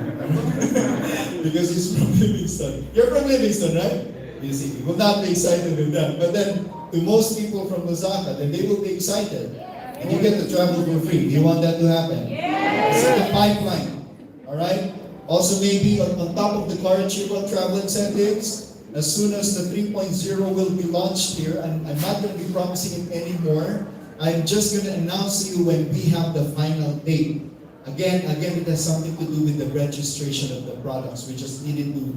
[SPEAKER 2] Because he's from Livingston. You're from Livingston, right? You see, he will not be excited with that. But then, to most people from Lusaka, then they will be excited. And you get to travel for free. Do you want that to happen? It's in the pipeline. Alright? Also maybe on top of the car achievement travel incentives, as soon as the 3.0 will be launched here, and I'm not going to be promising it anymore, I'm just going to announce to you when we have the final date. Again, it has something to do with the registration of the products. We just needed to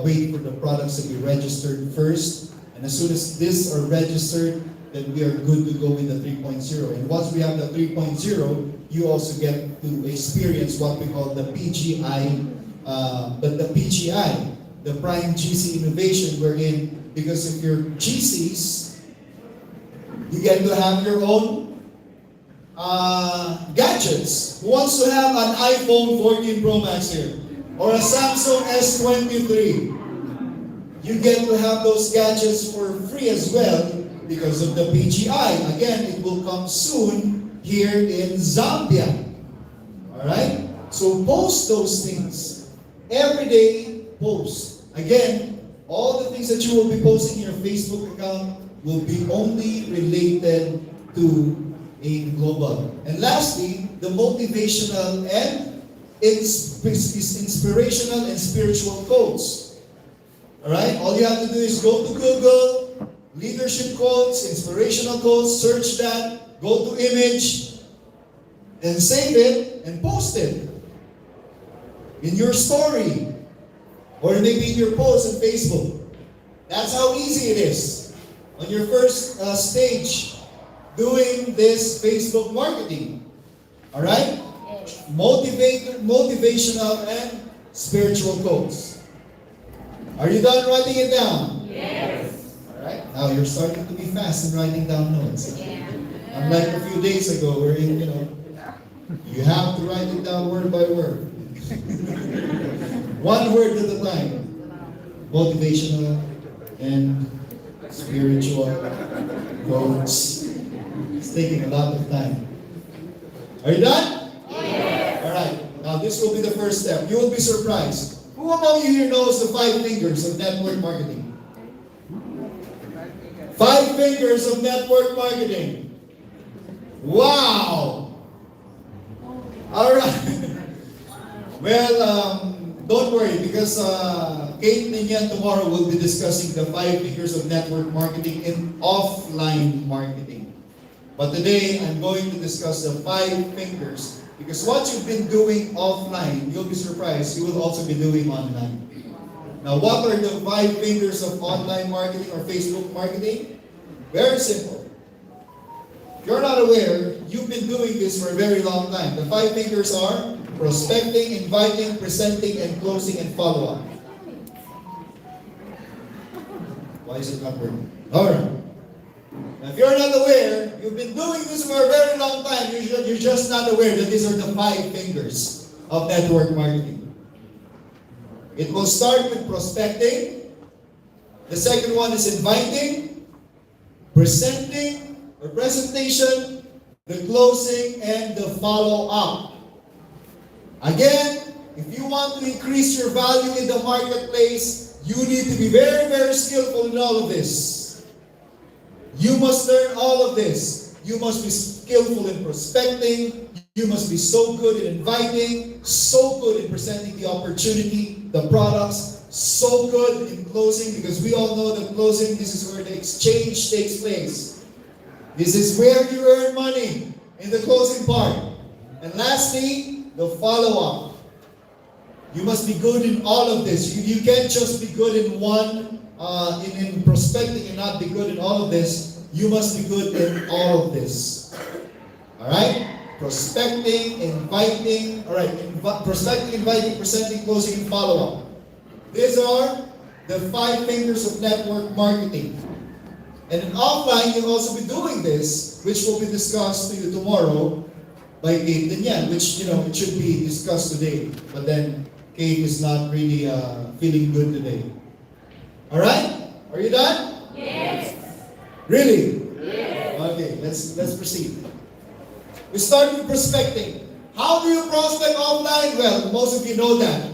[SPEAKER 2] wait for the products to be registered first. And as soon as these are registered, then we are good to go with the 3.0. And once we have the 3.0, you also get to experience what we call the PGI, the Prime GC Innovation, wherein, because if you're GCs, you get to have your own gadgets. Who wants to have an iPhone 14 Pro Max here? Or a Samsung S23? You get to have those gadgets for free as well because of the PGI. Again, it will come soon here in Zambia. Alright? So post those things. Every day, post. Again, all the things that you will be posting in your Facebook account will be only related to a global. And lastly, the motivational and inspirational and spiritual quotes. Alright? All you have to do is go to Google, leadership quotes, inspirational quotes, search that, go to image, and save it, and post it. In your story. Or maybe in your post on Facebook. That's how easy it is. On your first stage, doing this Facebook marketing. Alright? Motivational and spiritual quotes. Are you done writing it down?
[SPEAKER 3] Yes.
[SPEAKER 2] Alright? Now you're starting to be fast in writing down notes.
[SPEAKER 3] Yeah.
[SPEAKER 2] Unlike a few days ago, wherein, you have to write it down word by word. One word at a time. Motivational and spiritual quotes. It's taking a lot of time. Are you done?
[SPEAKER 3] Yes.
[SPEAKER 2] Alright. Now this will be the first step. You will be surprised. Who among you here knows the 5 fingers of network marketing? 5 fingers of network marketing. Wow! Alright. Well, don't worry, because Kate Ninian tomorrow will be discussing the 5 fingers of network marketing in offline marketing. But today, I'm going to discuss the 5 fingers, because what you've been doing offline, you'll be surprised, you will also be doing online. Now, what are the 5 fingers of online marketing or Facebook marketing? Very simple. If you're not aware, you've been doing this for a very long time. The 5 fingers are prospecting, inviting, presenting, and closing, and follow-up. Why is it not working? Alright. Now, if you're not aware, you've been doing this for a very long time. You're just not aware that these are the 5 fingers of network marketing. It will start with prospecting. The second one is inviting, presenting, or presentation, the closing, and the follow-up. Again, if you want to increase your value in the marketplace, you need to be very, very skillful in all of this. You must learn all of this. You must be skillful in prospecting. You must be so good in inviting, so good in presenting the opportunity, the products, so good in closing, because we all know that closing, this is where the exchange takes place. This is where you earn money, in the closing part. And lastly, the follow-up. You must be good in all of this. You can't just be good in one, in prospecting and not be good in all of this. You must be good in all of this. Alright? Prospecting, inviting, prospecting, inviting, presenting, closing, and follow-up. These are the 5 fingers of network marketing. And in offline, you'll also be doing this, which will be discussed to you tomorrow by Kate Danyan, which, it should be discussed today. But then, Kate is not really feeling good today. Alright? Are you done?
[SPEAKER 3] Yes.
[SPEAKER 2] Really?
[SPEAKER 3] Yes.
[SPEAKER 2] Okay, let's proceed. We start with prospecting. How do you prospect offline? Well, most of you know that.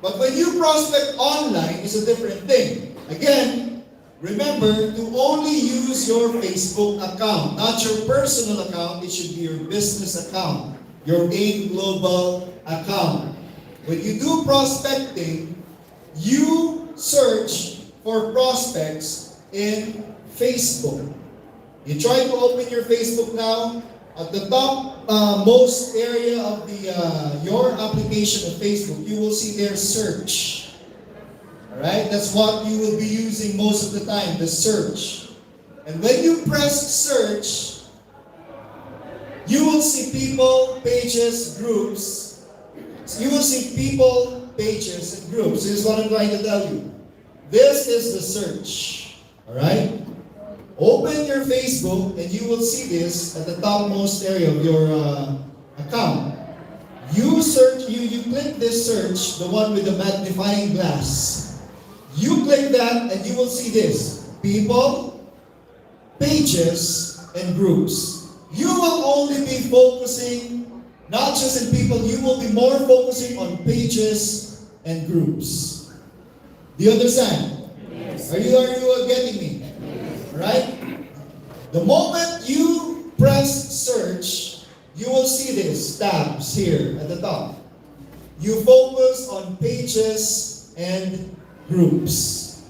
[SPEAKER 2] But when you prospect online, it's a different thing. Again, remember to only use your Facebook account, not your personal account. It should be your business account, your AIM Global account. When you do prospecting, you search for prospects in Facebook. You try to open your Facebook now. At the top most area of the your application of Facebook, you will see their search. Alright? That's what you will be using most of the time, the search. And when you press search, you will see people, pages, groups. So you will see people, pages, and groups. This is what I'm trying to tell you. This is the search. Alright? Open your Facebook and you will see this at the topmost area of your account. You search, you click this search, the one with the magnifying glass. You click that and you will see this. People, pages, and groups. You will only be focusing, not just in people, you will be more focusing on pages and groups. Do you understand?
[SPEAKER 3] Yes.
[SPEAKER 2] Are you getting me? Right? The moment you press search, you will see this tabs here at the top. You focus on pages and groups.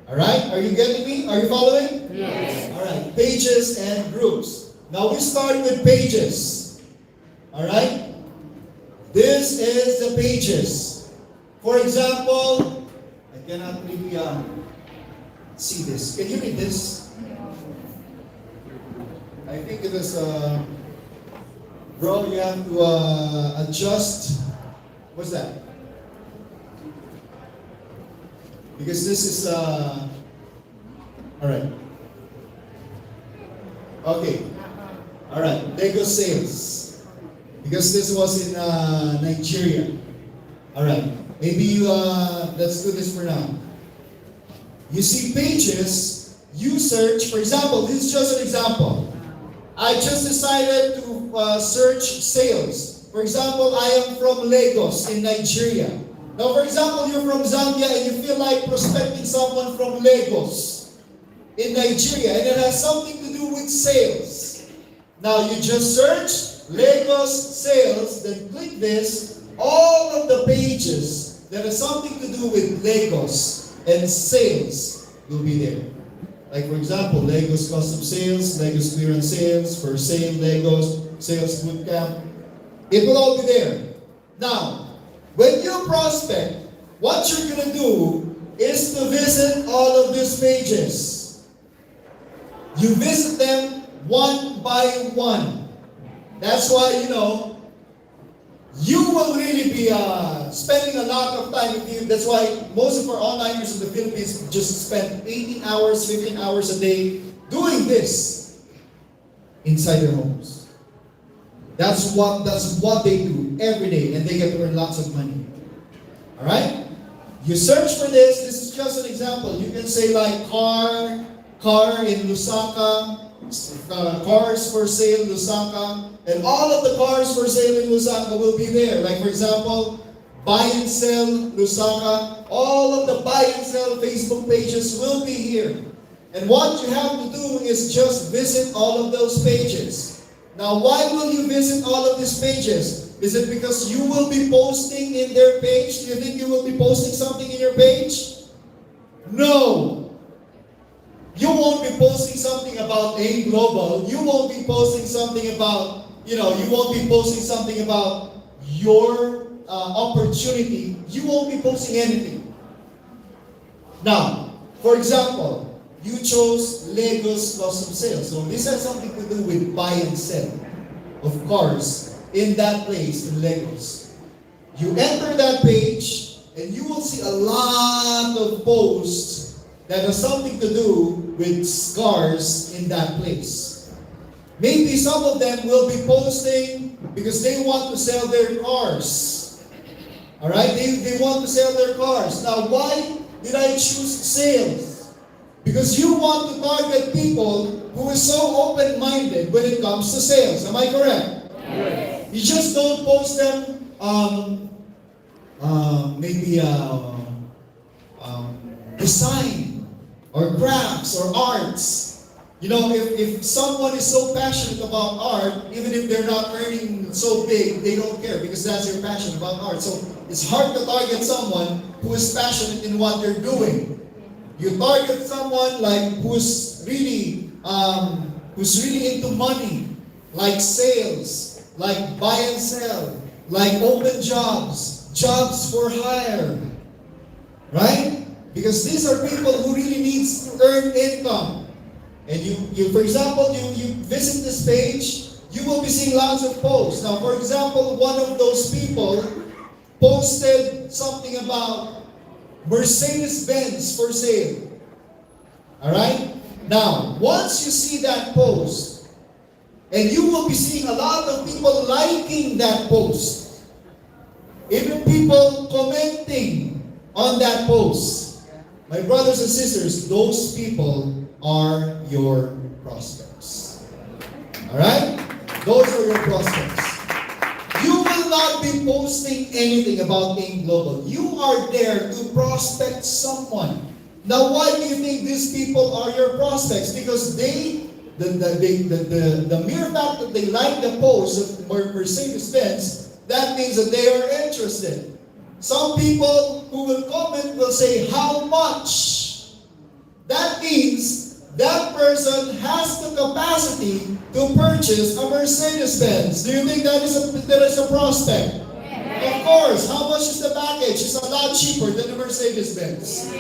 [SPEAKER 2] Alright? Are you getting me? Are you following?
[SPEAKER 3] Yes.
[SPEAKER 2] Alright, pages and groups. Now we start with pages. Alright? This is the pages. For example, I cannot really see this. Can you read this? I think it is, bro, you have to adjust. What's that? Because this is, alright. Okay. Alright, Lego sales. Because this was in Nigeria. Alright, maybe you, let's do this for now. You see pages, you search, for example, this is just an example. I just decided to search sales. For example, I am from Lagos in Nigeria. Now, for example, you're from Zambia and you feel like prospecting someone from Lagos in Nigeria, and it has something to do with sales. Now, you just search Lagos sales, then click this. All of the pages that have something to do with Lagos and sales will be there. Like, for example, Lagos custom sales, Lagos clearance sales, for sale Lagos, sales bootcamp. It will all be there. Now, when you prospect, what you're going to do is to visit all of these pages. You visit them one by one. That's why, you will really be spending a lot of time with you. That's why most of our onliners in the Philippines just spend 18 hours, 15 hours a day doing this inside their homes. That's what they do every day, and they get to earn lots of money. Alright? You search for this is just an example. You can say like car in Lusaka, cars for sale Lusaka, and all of the cars for sale in Lusaka will be there. Like for example, buy and sell Lusaka, all of the buy and sell Facebook pages will be here. And what you have to do is just visit all of those pages. Now, why will you visit all of these pages? Is it because you will be posting in their page? Do you think you will be posting something in your page? No. You won't be posting something about AIM Global. You won't be posting something about, you won't be posting something about your opportunity. You won't be posting anything. Now, for example, you chose Lagos Custom Sales. So this has something to do with buy and sell of cars in that place in Lagos. You enter that page and you will see a lot of posts that has something to do with cars in that place. Maybe some of them will be posting because they want to sell their cars. Alright? They want to sell their cars. Now, why did I choose sales? Because you want to target people who is so open-minded when it comes to sales. Am I correct?
[SPEAKER 3] Yes.
[SPEAKER 2] You just don't post them design or crafts or arts. If someone is so passionate about art, even if they're not earning so big, they don't care because that's their passion about art. So it's hard to target someone who is passionate in what they're doing. You target someone like who's really into money, like sales, like buy and sell, like open jobs, jobs for hire, right? Because these are people who really needs to earn income. And you for example, you visit this page, you will be seeing lots of posts. Now, for example, one of those people posted something about Mercedes-Benz for sale. Alright? Now, once you see that post, and you will be seeing a lot of people liking that post, even people commenting on that post. My brothers and sisters, those people are your prospects. Alright? Those are your prospects. You will not be posting anything about AIM Global. You are there to prospect someone. Now, why do you think these people are your prospects? Because the mere fact that they like the post of Mercedes-Benz, that means that they are interested. Some people who will comment will say, how much? That means that person has the capacity to purchase a Mercedes-Benz. Do you think that is a prospect? Of course. How much is the package? It's a lot cheaper than the Mercedes-Benz.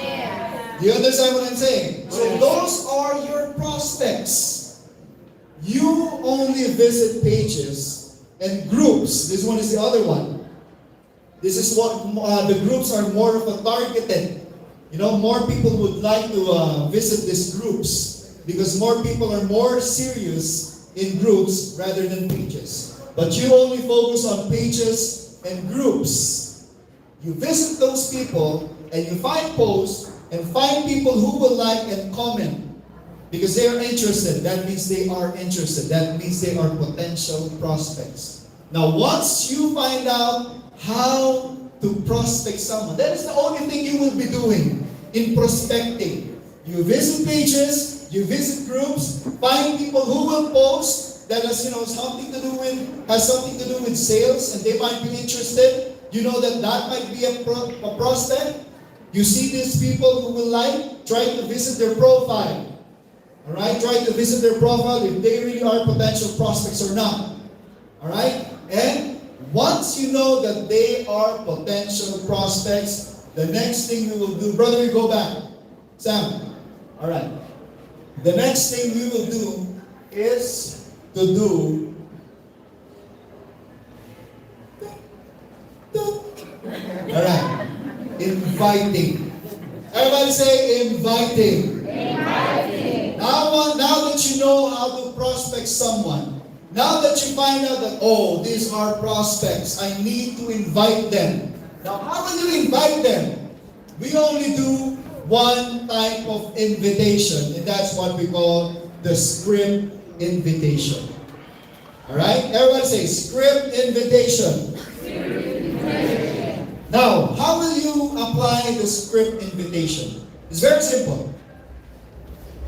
[SPEAKER 2] Do you understand what I'm saying? So those are your prospects. You only visit pages and groups. This one is the other one. This is what the groups are more of a targeted. More people would like to visit these groups because more people are more serious in groups rather than pages. But you only focus on pages and groups. You visit those people and you find posts and find people who will like and comment because they are interested. That means they are interested. That means they are potential prospects. Now, once you find out how to prospect someone, that is the only thing you will be doing in prospecting. You visit pages, you visit groups, find people who will post that has something to do with sales, and they might be interested. You know that might be a prospect. You see these people who will try to visit their profile. Alright? Try to visit their profile if they really are potential prospects or not. Alright? And once you know that they are potential prospects, the next thing we will do, brother, we go back. Sam. Alright. The next thing we will do is to do alright. Inviting. Everybody say inviting.
[SPEAKER 3] Inviting.
[SPEAKER 2] Now that you know how to prospect someone, now that you find out that, these are prospects, I need to invite them. Now, how will you invite them? we only do one type of invitation, and that's what we call the script invitation. Alright? Everyone say script invitation. Now, how will you apply the script invitation? It's very simple.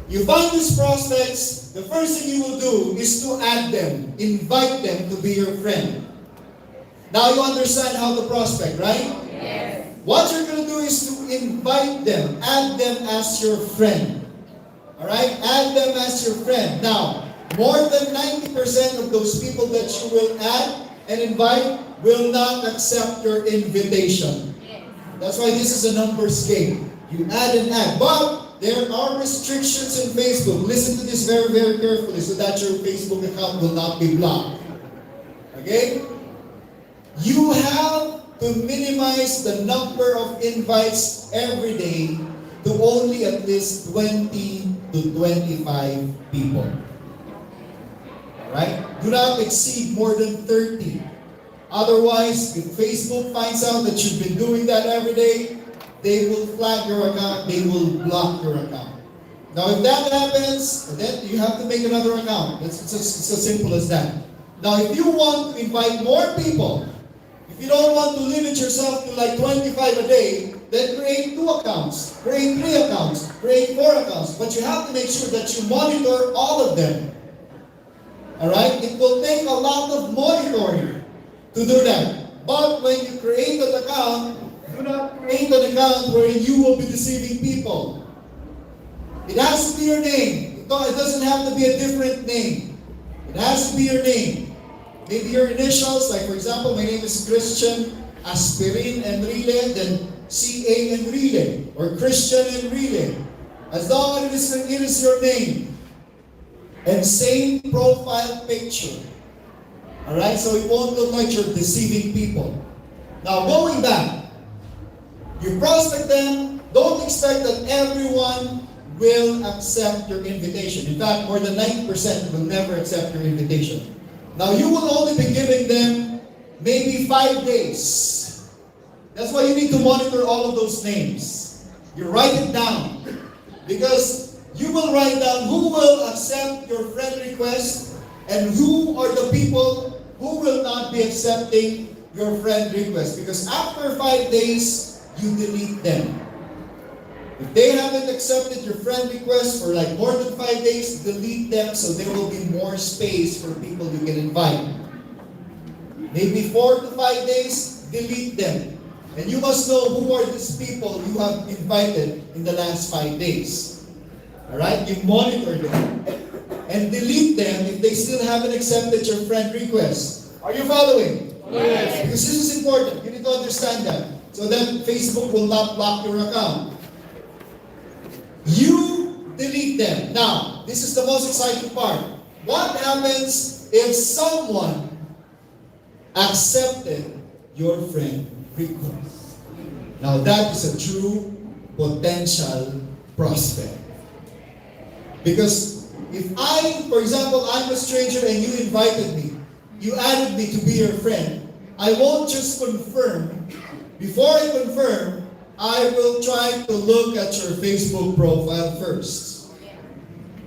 [SPEAKER 2] You find these prospects, the first thing you will do is to add them, invite them to be your friend. Now you understand how to prospect, right?
[SPEAKER 3] Yes.
[SPEAKER 2] What you're going to do is to invite them, add them as your friend. Alright? Add them as your friend. Now, more than 90% of those people that you will add and invite will not accept your invitation. That's why this is a numbers game. You add and add. But there are restrictions in Facebook. Listen to this very, very carefully so that your Facebook account will not be blocked. Okay? You have to minimize the number of invites every day to only at least 20 to 25 people. Alright? Do not exceed more than 30. Otherwise, if Facebook finds out that you've been doing that every day, they will flag your account, they will block your account. Now, if that happens, then you have to make another account. It's as simple as that. Now, if you want to invite more people, if you don't want to limit yourself to like 25 a day, then create 2 accounts, create 3 accounts, create 4 accounts. But you have to make sure that you monitor all of them. Alright? It will take a lot of monitoring to do that. But when you create an account, do not create an account where you will be deceiving people. It has to be your name. It doesn't have to be a different name. It has to be your name. Maybe your initials, like for example, my name is Christian Aspirin Enrile, then CA Enrile, or Christian Enrile. As long as it is your name. And same profile picture. Alright, so it won't look like you're deceiving people. Now, going back, you prospect them, don't expect that everyone will accept your invitation. In fact, more than 90% will never accept your invitation. Now, you will only be giving them maybe 5 days. That's why you need to monitor all of those names. You write it down. Because you will write down who will accept your friend request and who are the people who will not be accepting your friend request. Because after 5 days, you delete them. If they haven't accepted your friend request for like more than 5 days, delete them so there will be more space for people you can invite. Maybe 4 to 5 days, delete them. And you must know who are these people you have invited in the last 5 days. Alright? You monitor them. And delete them if they still haven't accepted your friend request. Are you following?
[SPEAKER 3] Yes.
[SPEAKER 2] Because this is important. You need to understand that. So that Facebook will not block your account. You delete them. Now, this is the most exciting part. What happens if someone accepted your friend request? Now, that is a true potential prospect. Because if for example, I'm a stranger and you invited me, you added me to be your friend, I won't just confirm. Before I confirm, I will try to look at your Facebook profile first.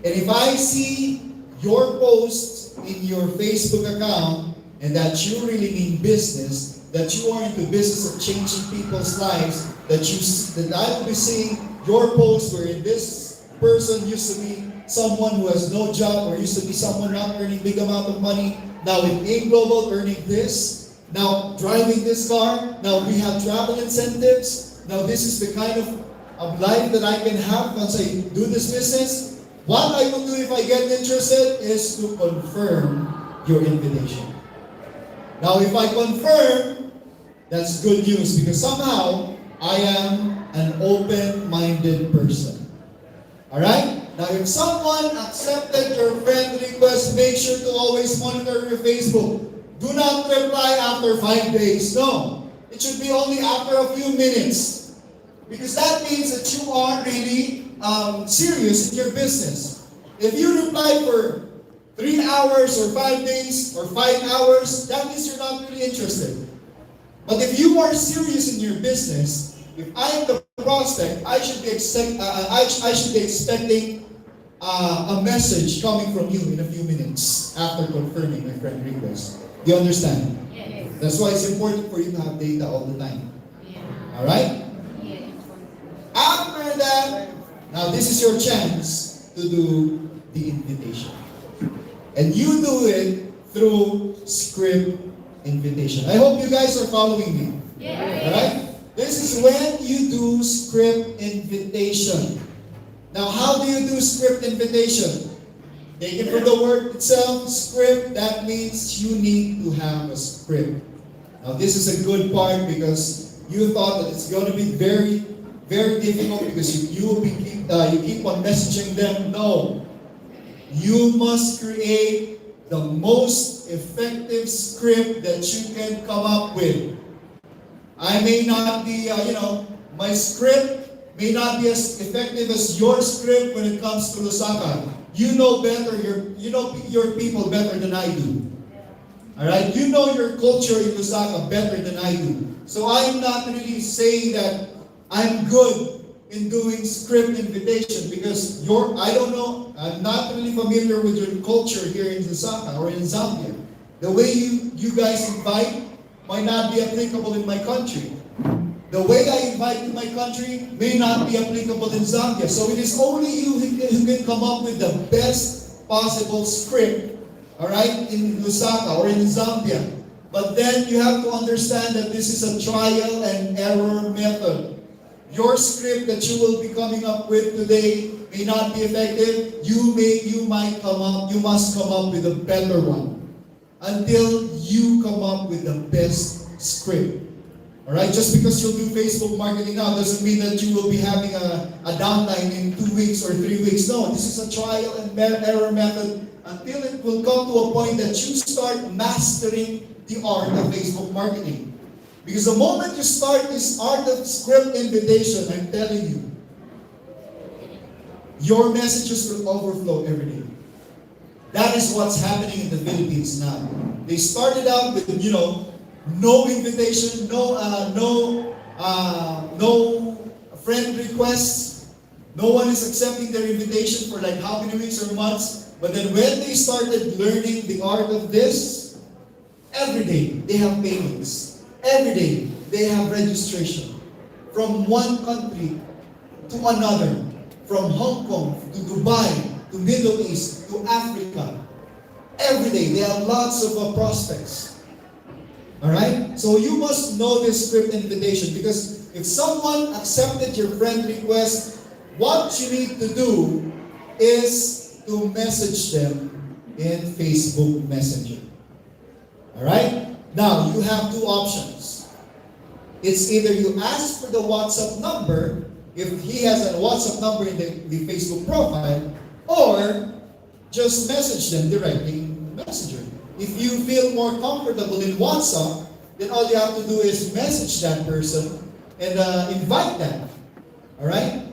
[SPEAKER 2] And if I see your post in your Facebook account and that you really mean business, that you are into business of changing people's lives, that I will be seeing your post where this person used to be someone who has no job or used to be someone not earning big amount of money, now with AIM Global earning this, now driving this car, now we have travel incentives. Now this is the kind of life that I can have once I do this business. What I will do if I get interested is to confirm your invitation. Now if I confirm, that's good news because somehow I am an open-minded person. Alright? Now if someone accepted your friend request, make sure to always monitor your Facebook. Do not reply after 5 days. No. It should be only after a few minutes. Because that means that you are really serious in your business. If you reply for 3 hours or 5 days or 5 hours, that means you're not really interested. But if you are serious in your business, if I am the prospect, I should be expecting a message coming from you in a few minutes after confirming my friend request. Do you understand?
[SPEAKER 3] Yes.
[SPEAKER 2] That's why it's important for you to have data all the time.
[SPEAKER 3] Yeah.
[SPEAKER 2] All right?
[SPEAKER 3] Yes.
[SPEAKER 2] After that, now this is your chance to do the invitation. And you do it through script invitation. I hope you guys are following me.
[SPEAKER 3] Yes.
[SPEAKER 2] Alright? This is when you do script invitation. Now, how do you do script invitation? Take it from the word itself, script, that means you need to have a script. Now, this is a good part because you thought that it's going to be very, very difficult because you keep on messaging them. No. You must create the most effective script that you can come up with. I may not be, my script may not be as effective as your script when it comes to Lusaka. You know better, you know your people better than I do. Alright? You know your culture in Lusaka better than I do. So I'm not really saying that I'm good in doing script invitation because I don't know, I'm not really familiar with your culture here in Lusaka or in Zambia. The way you guys invite might not be applicable in my country. The way I invite in my country may not be applicable in Zambia. So it is only you who can come up with the best possible script, alright, in Lusaka or in Zambia. But then you have to understand that this is a trial and error method. Your script that you will be coming up with today may not be effective. You must come up with a better one until you come up with the best script. Alright, just because you'll do Facebook marketing now doesn't mean that you will be having a downtime in 2 weeks or 3 weeks. No, this is a trial and error method until it will come to a point that you start mastering the art of Facebook marketing. Because the moment you start this art of script invitation, I'm telling you, your messages will overflow every day. That is what's happening in the Philippines now. They started out with, no invitation, no friend requests. No one is accepting their invitation for like how many weeks or months. But then when they started learning the art of this, every day they have payments. Every day they have registration. From one country to another. From Hong Kong to Dubai, to Middle East, to Africa. Every day they have lots of prospects. Alright? So you must know this script invitation because if someone accepted your friend request, what you need to do is to message them in Facebook Messenger. Alright? Now, you have two options. It's either you ask for the WhatsApp number, if he has a WhatsApp number in the Facebook profile, or just message them directly in Messenger. If you feel more comfortable in WhatsApp, then all you have to do is message that person and invite them. Alright?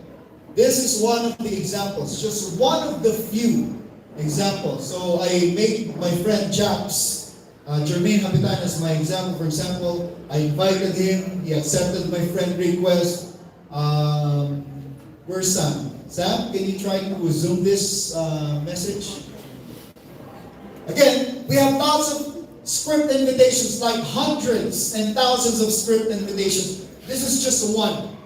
[SPEAKER 2] This is one of the examples, just one of the few examples. So I made my friend Japs, Jermaine Habitan as my example. For example, I invited him, he accepted my friend request. Where's Sam? Sam, can you try to zoom this message? Again, we have lots of script invitations, like hundreds and thousands of script invitations. This is just one.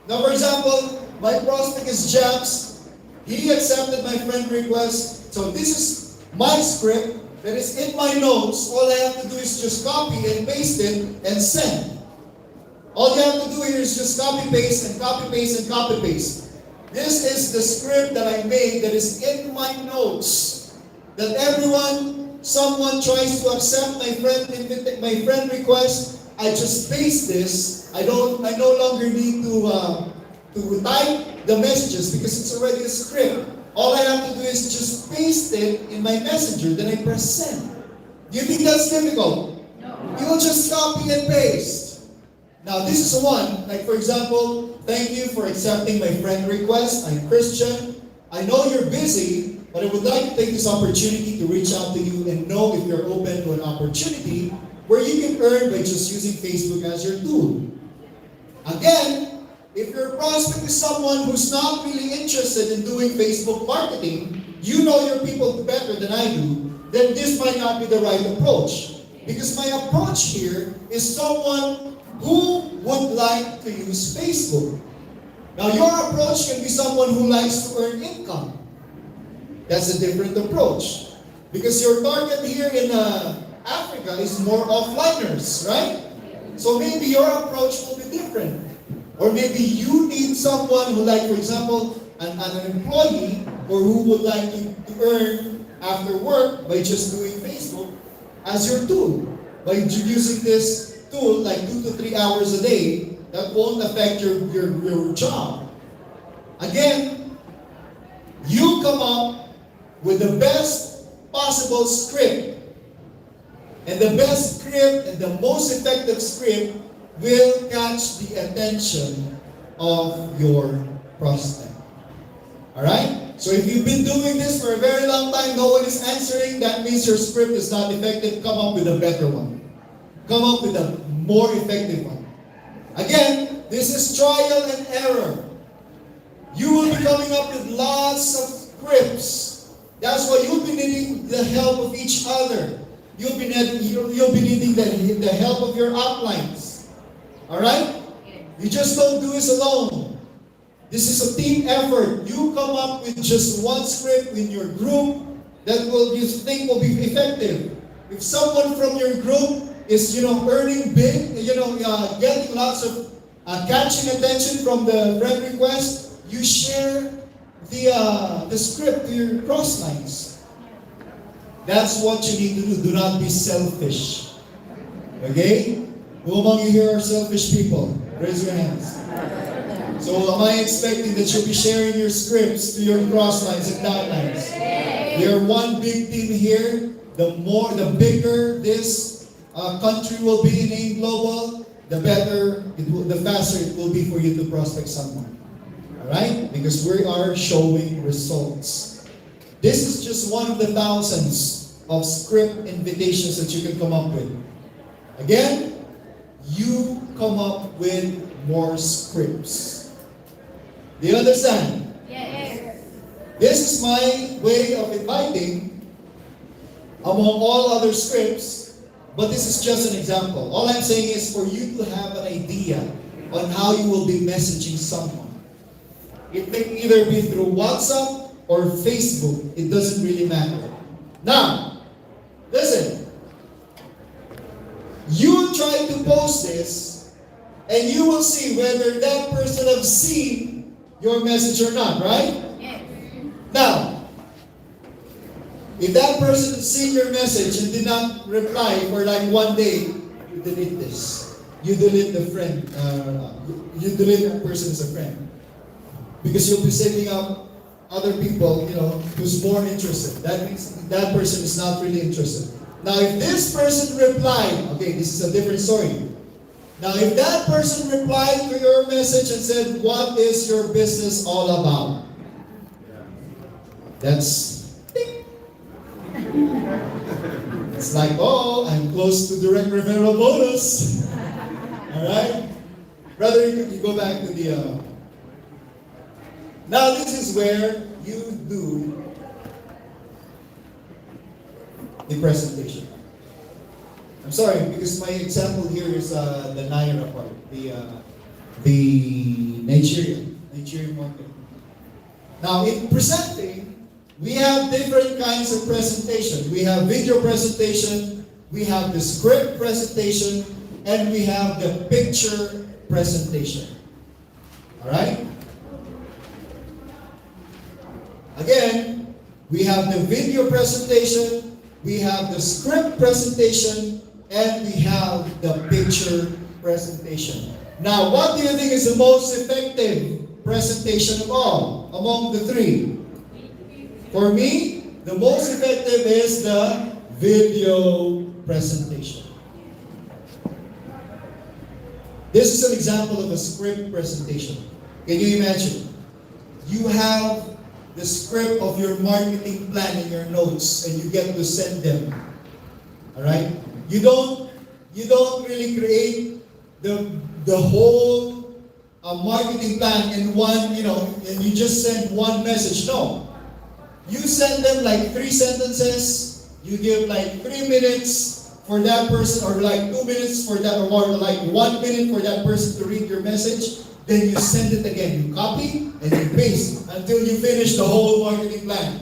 [SPEAKER 2] Now, for example, my prospect is Japs. He accepted my friend request. So this is my script that is in my notes. All I have to do is just copy and paste it and send. All you have to do here is just copy paste and copy paste and copy paste. This is the script that I made that is in my notes. That someone tries to accept my friend request, I just paste this. I no longer need to type the messages because it's already a script. All I have to do is just paste it in my messenger, then I press send. Do you think that's difficult?
[SPEAKER 3] No.
[SPEAKER 2] You will just copy and paste. Now this is one, like for example, thank you for accepting my friend request. I'm Christian. I know you're busy, but I would like to take this opportunity to reach out to you and know if you're open to an opportunity where you can earn by just using Facebook as your tool. Again, if your prospect is someone who's not really interested in doing Facebook marketing, you know your people better than I do, then this might not be the right approach. Because my approach here is someone who would like to use Facebook. Now, your approach can be someone who likes to earn income. That's a different approach. Because your target here in Africa is more offliners, right? So maybe your approach will be different. Or maybe you need someone who, like, for example, an employee, or who would like to earn after work by just doing Facebook as your tool. By using this tool like 2 to 3 hours a day, that won't affect your job. Again, you come up with the best possible script. And the best script and the most effective script will catch the attention of your prospect. Alright? So if you've been doing this for a very long time, no one is answering, that means your script is not effective. Come up with a better one. Come up with a more effective one. Again, this is trial and error. You will be coming up with lots of scripts. That's why you'll be needing the help of each other. You'll be needing the help of your uplines. Alright? You just don't do this alone. This is a team effort. You come up with just one script in your group that you think will be effective. If someone from your group is, earning big, getting lots of catching attention from the friend request, you share the script to your cross lines. That's what you need to do. Do not be selfish. Okay? Who among you here are selfish people? Raise your hands. So am I expecting that you'll be sharing your scripts to your cross lines and downlines? You're one big team here. The bigger this country will be in AIM Global, the faster it will be for you to prospect someone. Alright? Because we are showing results. This is just one of the thousands of script invitations that you can come up with. Again, you come up with more scripts. Do you understand?
[SPEAKER 3] Yes.
[SPEAKER 2] This is my way of inviting among all other scripts, but this is just an example. All I'm saying is for you to have an idea on how you will be messaging someone. It may either be through WhatsApp or Facebook. It doesn't really matter. Now, listen. You try to post this, and you will see whether that person has seen your message or not, right?
[SPEAKER 3] Yes.
[SPEAKER 2] Now, if that person has seen your message and did not reply for like one day, you delete this. You delete the friend. You delete that person as a friend. Because you'll be setting up other people, who's more interested. That means that person is not really interested. Now, if this person replied, okay, this is a different story. Now, if that person replied to your message and said, "What is your business all about?" That's it's like, oh, I'm close to direct referral bonus. All right, brother, you go back to the. Now, this is where you do the presentation. I'm sorry, because my example here is the Naira part, the Nigerian market. Now, in presenting, we have different kinds of presentation. We have video presentation, we have the script presentation, and we have the picture presentation. All right? Again, we have the video presentation, we have the script presentation, and we have the picture presentation. Now, what do you think is the most effective presentation of all among the three? For me, the most effective is the video presentation. This is an example of a script presentation. Can you imagine? You have the script of your marketing plan in your notes and you get to send them. All right? You don't really create the whole a marketing plan in one, and you just send one message. No. You send them like 3 sentences, you give like 3 minutes for that person, or like 2 minutes for that, or like 1 minute for that person to read your message. Then you send it again. You copy and you paste until you finish the whole marketing plan.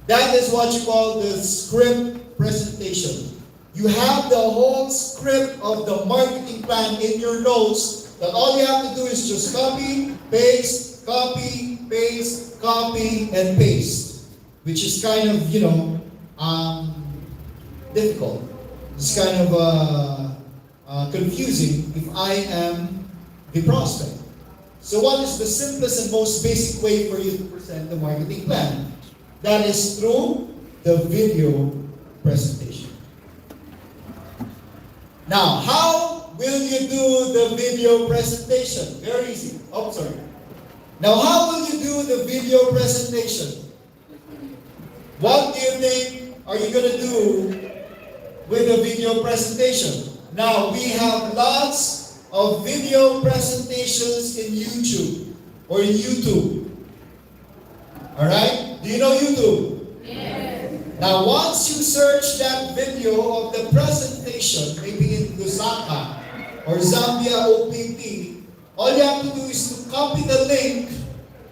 [SPEAKER 2] That is what you call the script presentation. You have the whole script of the marketing plan in your notes, that all you have to do is just copy, paste, copy, paste, copy, and paste. Which is kind of, difficult. It's kind of confusing if I am the prospect. So what is the simplest and most basic way for you to present the marketing plan? That is through the video presentation. Now, how will you do the video presentation? Very easy. Oh, sorry. Now, how will you do the video presentation? What do you think are you going to do with the video presentation? Now, we have lots of video presentations in YouTube or in YouTube. Alright? Do you know YouTube?
[SPEAKER 3] Yes.
[SPEAKER 2] Now, once you search that video of the presentation, maybe in Lusaka or Zambia OPP, all you have to do is to copy the link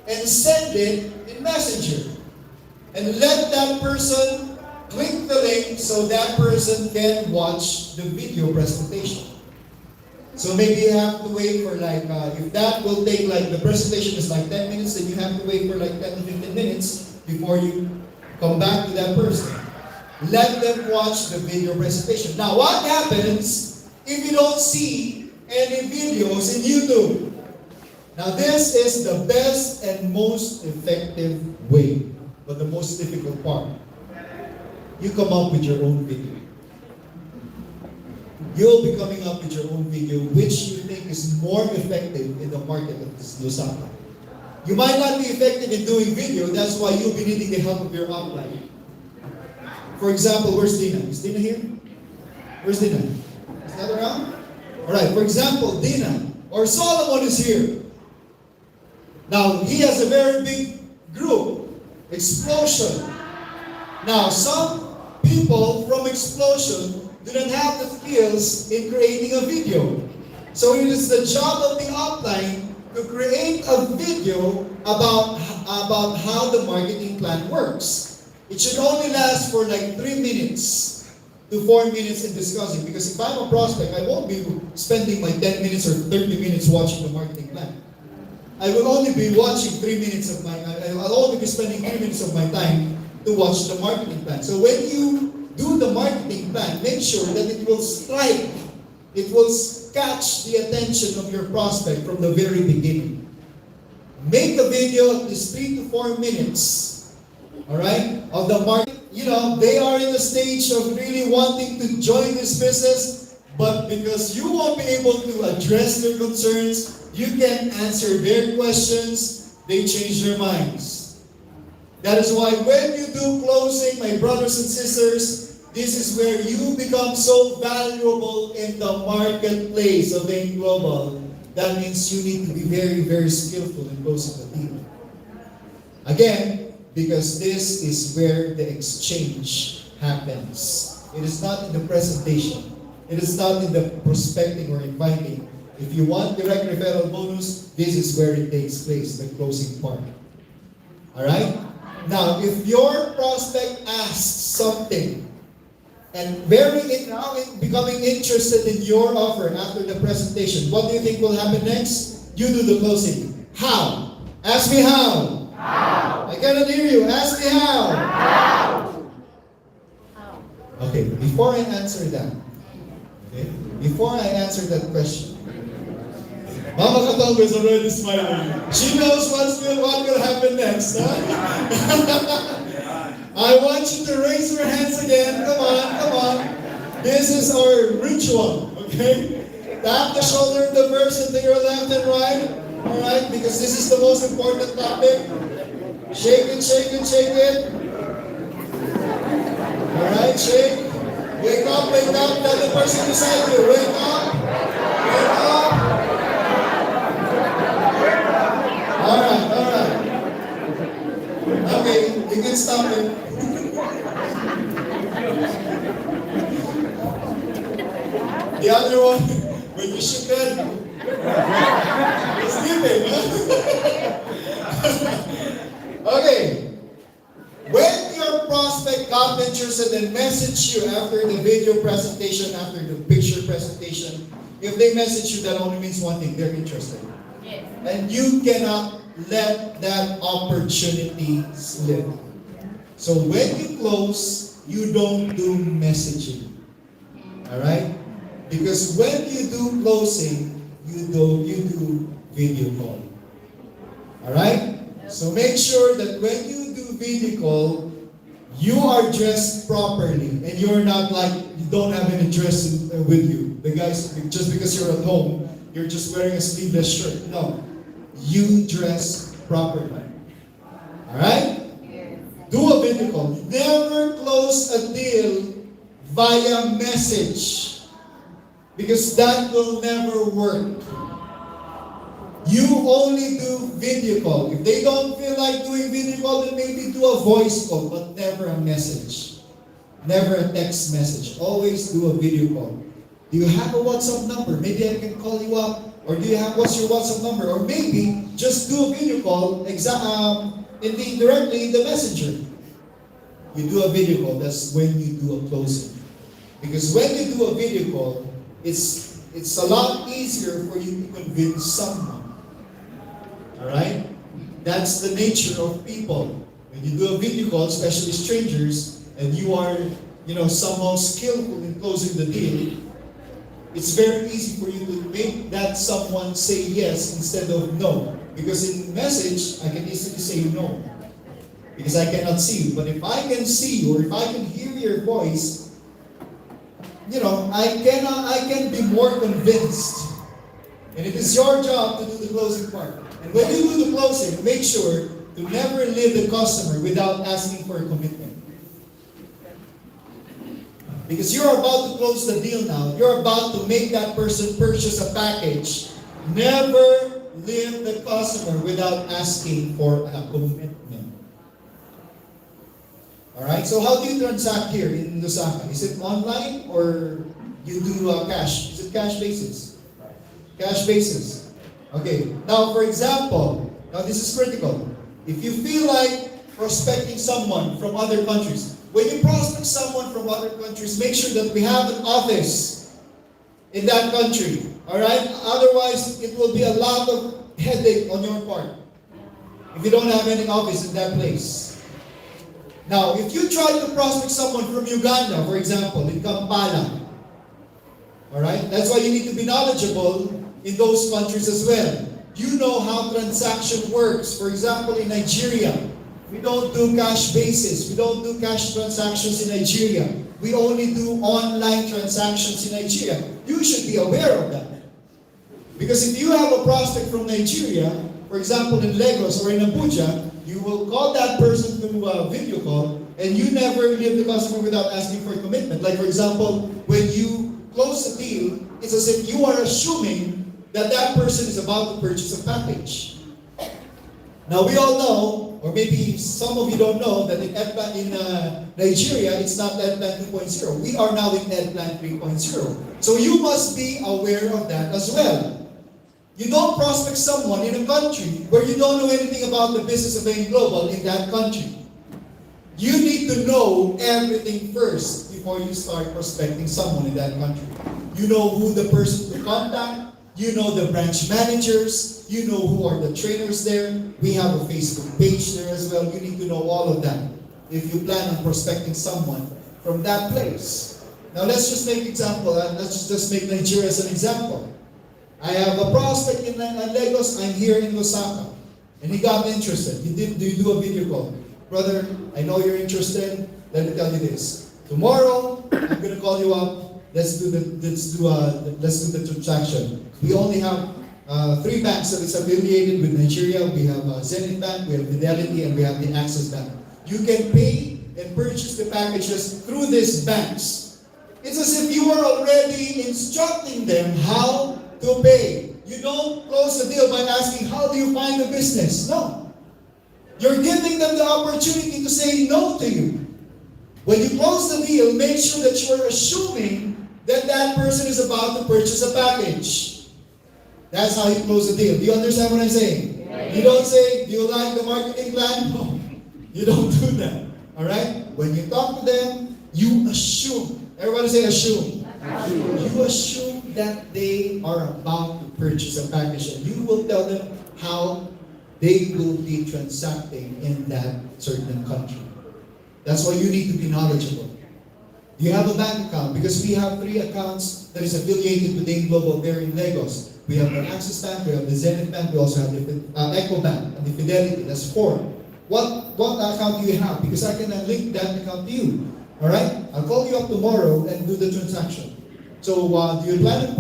[SPEAKER 2] and send it in Messenger. And let that person click the link so that person can watch the video presentation. So maybe you have to wait for like, if that will take like, the presentation is like 10 minutes, then you have to wait for like 10 to 15 minutes before you come back to that person. Let them watch the video presentation. Now, what happens if you don't see any videos in YouTube? Now, this is the best and most effective way, but the most difficult part. You come up with your own video. You'll be coming up with your own video which you think is more effective in the market of Lusaka. You might not be effective in doing video, that's why you'll be needing the help of your upline. For example, where's Dina? Is Dina here? Where's Dina? Is that around? Alright, for example, Dina or Solomon is here. Now, he has a very big group, Explosion. Now, some people from Explosion do not have the skills in creating a video. So it is the job of the upline to create a video about how the marketing plan works. It should only last for like 3 minutes to 4 minutes in discussing, because if I'm a prospect, I won't be spending my 10 minutes or 30 minutes watching the marketing plan. I will only be watching 3 minutes of I'll only be spending 3 minutes of my time to watch the marketing plan. So when you do the marketing plan, make sure that it will strike, it will catch the attention of your prospect from the very beginning. Make a video at least 3 to 4 minutes, all right, of the market. They are in the stage of really wanting to join this business, but because you won't be able to address their concerns, you can answer their questions, they change their minds. That is why when you do closing, my brothers and sisters, this is where you become so valuable in the marketplace of Bain Global. That means you need to be very, very skillful in closing the deal. Again, because this is where the exchange happens. It is not in the presentation. It is not in the prospecting or inviting. If you want direct referral bonus, this is where it takes place, the closing part. Alright? Now, if your prospect asks something and becoming interested in your offer after the presentation, what do you think will happen next? You do the closing. How? Ask me how.
[SPEAKER 3] How?
[SPEAKER 2] I cannot hear you. Ask me how.
[SPEAKER 3] How?
[SPEAKER 2] Okay, before I answer that, question, Mama Katong is already smiling. She knows what will happen next. Huh? I want you to raise your hands again. Come on. This is our ritual, okay? Tap the shoulder of the person to your left and right. Alright, because this is the most important topic. Shake it. Alright, shake. Wake up. Tell the person beside you, wake up. Okay, you can stop it. The other one, when you shook it, it's giving, Okay. When your prospect got interested and message you after the video presentation, after the picture presentation, if they message you, that only means one thing, they're interested.
[SPEAKER 3] Yes.
[SPEAKER 2] And you cannot let that opportunity slip. So when you close, you don't do messaging. Alright? Because when you do closing, you do video call. Alright? So make sure that when you do video call, you are dressed properly and you're not like, you don't have any dress with you. The guys, just because you're at home, you're just wearing a sleeveless shirt. No. You dress properly. Alright? Do a video call. Never close a deal via message. Because that will never work. You only do video call. If they don't feel like doing video call, then maybe do a voice call, but never a message. Never a text message. Always do a video call. Do you have a WhatsApp number? Maybe I can call you up. Or do you have, what's your WhatsApp number? Or maybe just do a video call directly in the messenger. You do a video call, that's when you do a closing. Because when you do a video call, it's a lot easier for you to convince someone. Alright? That's the nature of people. When you do a video call, especially strangers, and you are, somehow skillful in closing the deal, it's very easy for you to make that someone say yes instead of no. Because in message, I can easily say no. Because I cannot see you. But if I can see you, or if I can hear your voice, I can be more convinced. And it is your job to do the closing part. And when you do the closing, make sure to never leave the customer without asking for a commitment. Because you're about to close the deal now. You're about to make that person purchase a package. Never leave the customer without asking for a commitment. Alright, so how do you transact here in Lusaka? Is it online or you do cash? Is it cash basis? Cash basis. Okay, now for example, now this is critical. If you feel like prospecting someone from other countries, when you prospect someone from other countries, make sure that we have an office in that country. Alright? Otherwise, it will be a lot of headache on your part if you don't have any office in that place. Now, if you try to prospect someone from Uganda, for example, in Kampala, alright? That's why you need to be knowledgeable in those countries as well. You know how transaction works. For example, in Nigeria, we don't do cash basis. We don't do cash transactions in Nigeria. We only do online transactions in Nigeria. You should be aware of that. Because if you have a prospect from Nigeria, for example, in Lagos or in Abuja, you will call that person through a video call, and you never leave the customer without asking for a commitment. Like, for example, when you close a deal, it's as if you are assuming that that person is about to purchase a package. Now, we all know, or maybe some of you don't know, that in Nigeria, it's not EdPlan 2.0. We are now in EdPlan 3.0. So you must be aware of that as well. You don't prospect someone in a country where you don't know anything about the business of Bain Global in that country. You need to know everything first before you start prospecting someone in that country. You know who the person to contact. You know the branch managers. You know who are the trainers there. We have a Facebook page there as well. You need to know all of that if you plan on prospecting someone from that place. Now let's just make example. Let's just make Nigeria as an example. I have a prospect in Lagos. I'm here in Lusaka, and he got interested. Do you do a video call? Brother, I know you're interested. Let me tell you this. Tomorrow, I'm gonna call you up. Let's do the transaction. We only have 3 banks that is affiliated with Nigeria. We have Zenith Bank, we have Fidelity, and we have the Access Bank. You can pay and purchase the packages through these banks. It's as if you are already instructing them how to pay. You don't close the deal by asking, how do you find the business? No. You're giving them the opportunity to say no to you. When you close the deal, make sure that you are assuming that that person is about to purchase a package. That's how you close the deal. Do you understand what I'm saying? You don't say, do you like the marketing plan? No. You don't do that. Alright? When you talk to them, you assume. Everybody say assume. You assume that they are about to purchase a package, and you will tell them how they will be transacting in that certain country. That's why you need to be knowledgeable. You have a bank account, because we have 3 accounts that is affiliated with Dane Global there in Lagos. We have the Axis Bank, we have the Zenith Bank, we also have the Echo Bank, and the Fidelity. That's 4. What account do you have? Because I can then link that account to you. Alright? I'll call you up tomorrow and do the transaction. So do you plan on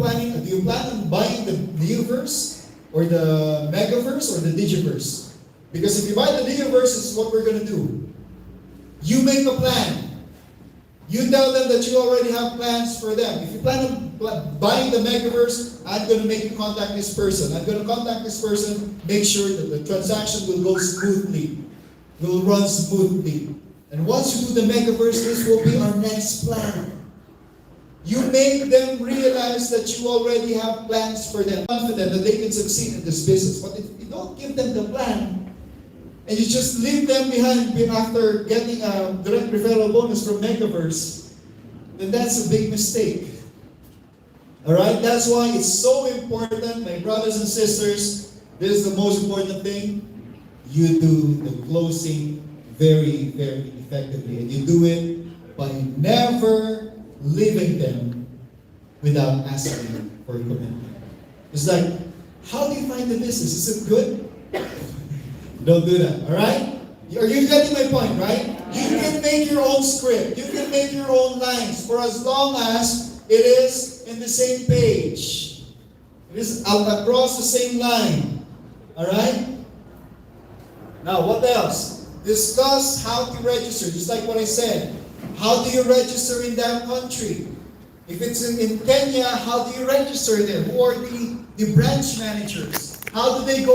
[SPEAKER 2] buying the Neoverse or the Megaverse or the Digiverse? Because if you buy the Neoverse, this is what we're going to do. You make a plan. You tell them that you already have plans for them. If you plan on buying the Megaverse, I'm going to make you contact this person. I'm going to contact this person, make sure that the transaction will go smoothly, will run smoothly. And once you do the Megaverse, this will be our next plan. You make them realize that you already have plans for them, confident that they can succeed in this business. But if you don't give them the plan, and you just leave them behind after getting a direct referral bonus from Megaverse, then that's a big mistake. Alright? That's why it's so important, my brothers and sisters, this is the most important thing. You do the closing very, very effectively. And you do it by never leaving them without asking for a commitment. It's like, how do you find the business? Is it good? Don't do that, alright? Are you getting my point, right? You can make your own script. You can make your own lines for as long as it is in the same page. It is across the same line. Alright? Now, what else? Discuss how to register, just like what I said. How do you register in that country? If it's in Kenya, how do you register there? Who are the branch managers? How do they go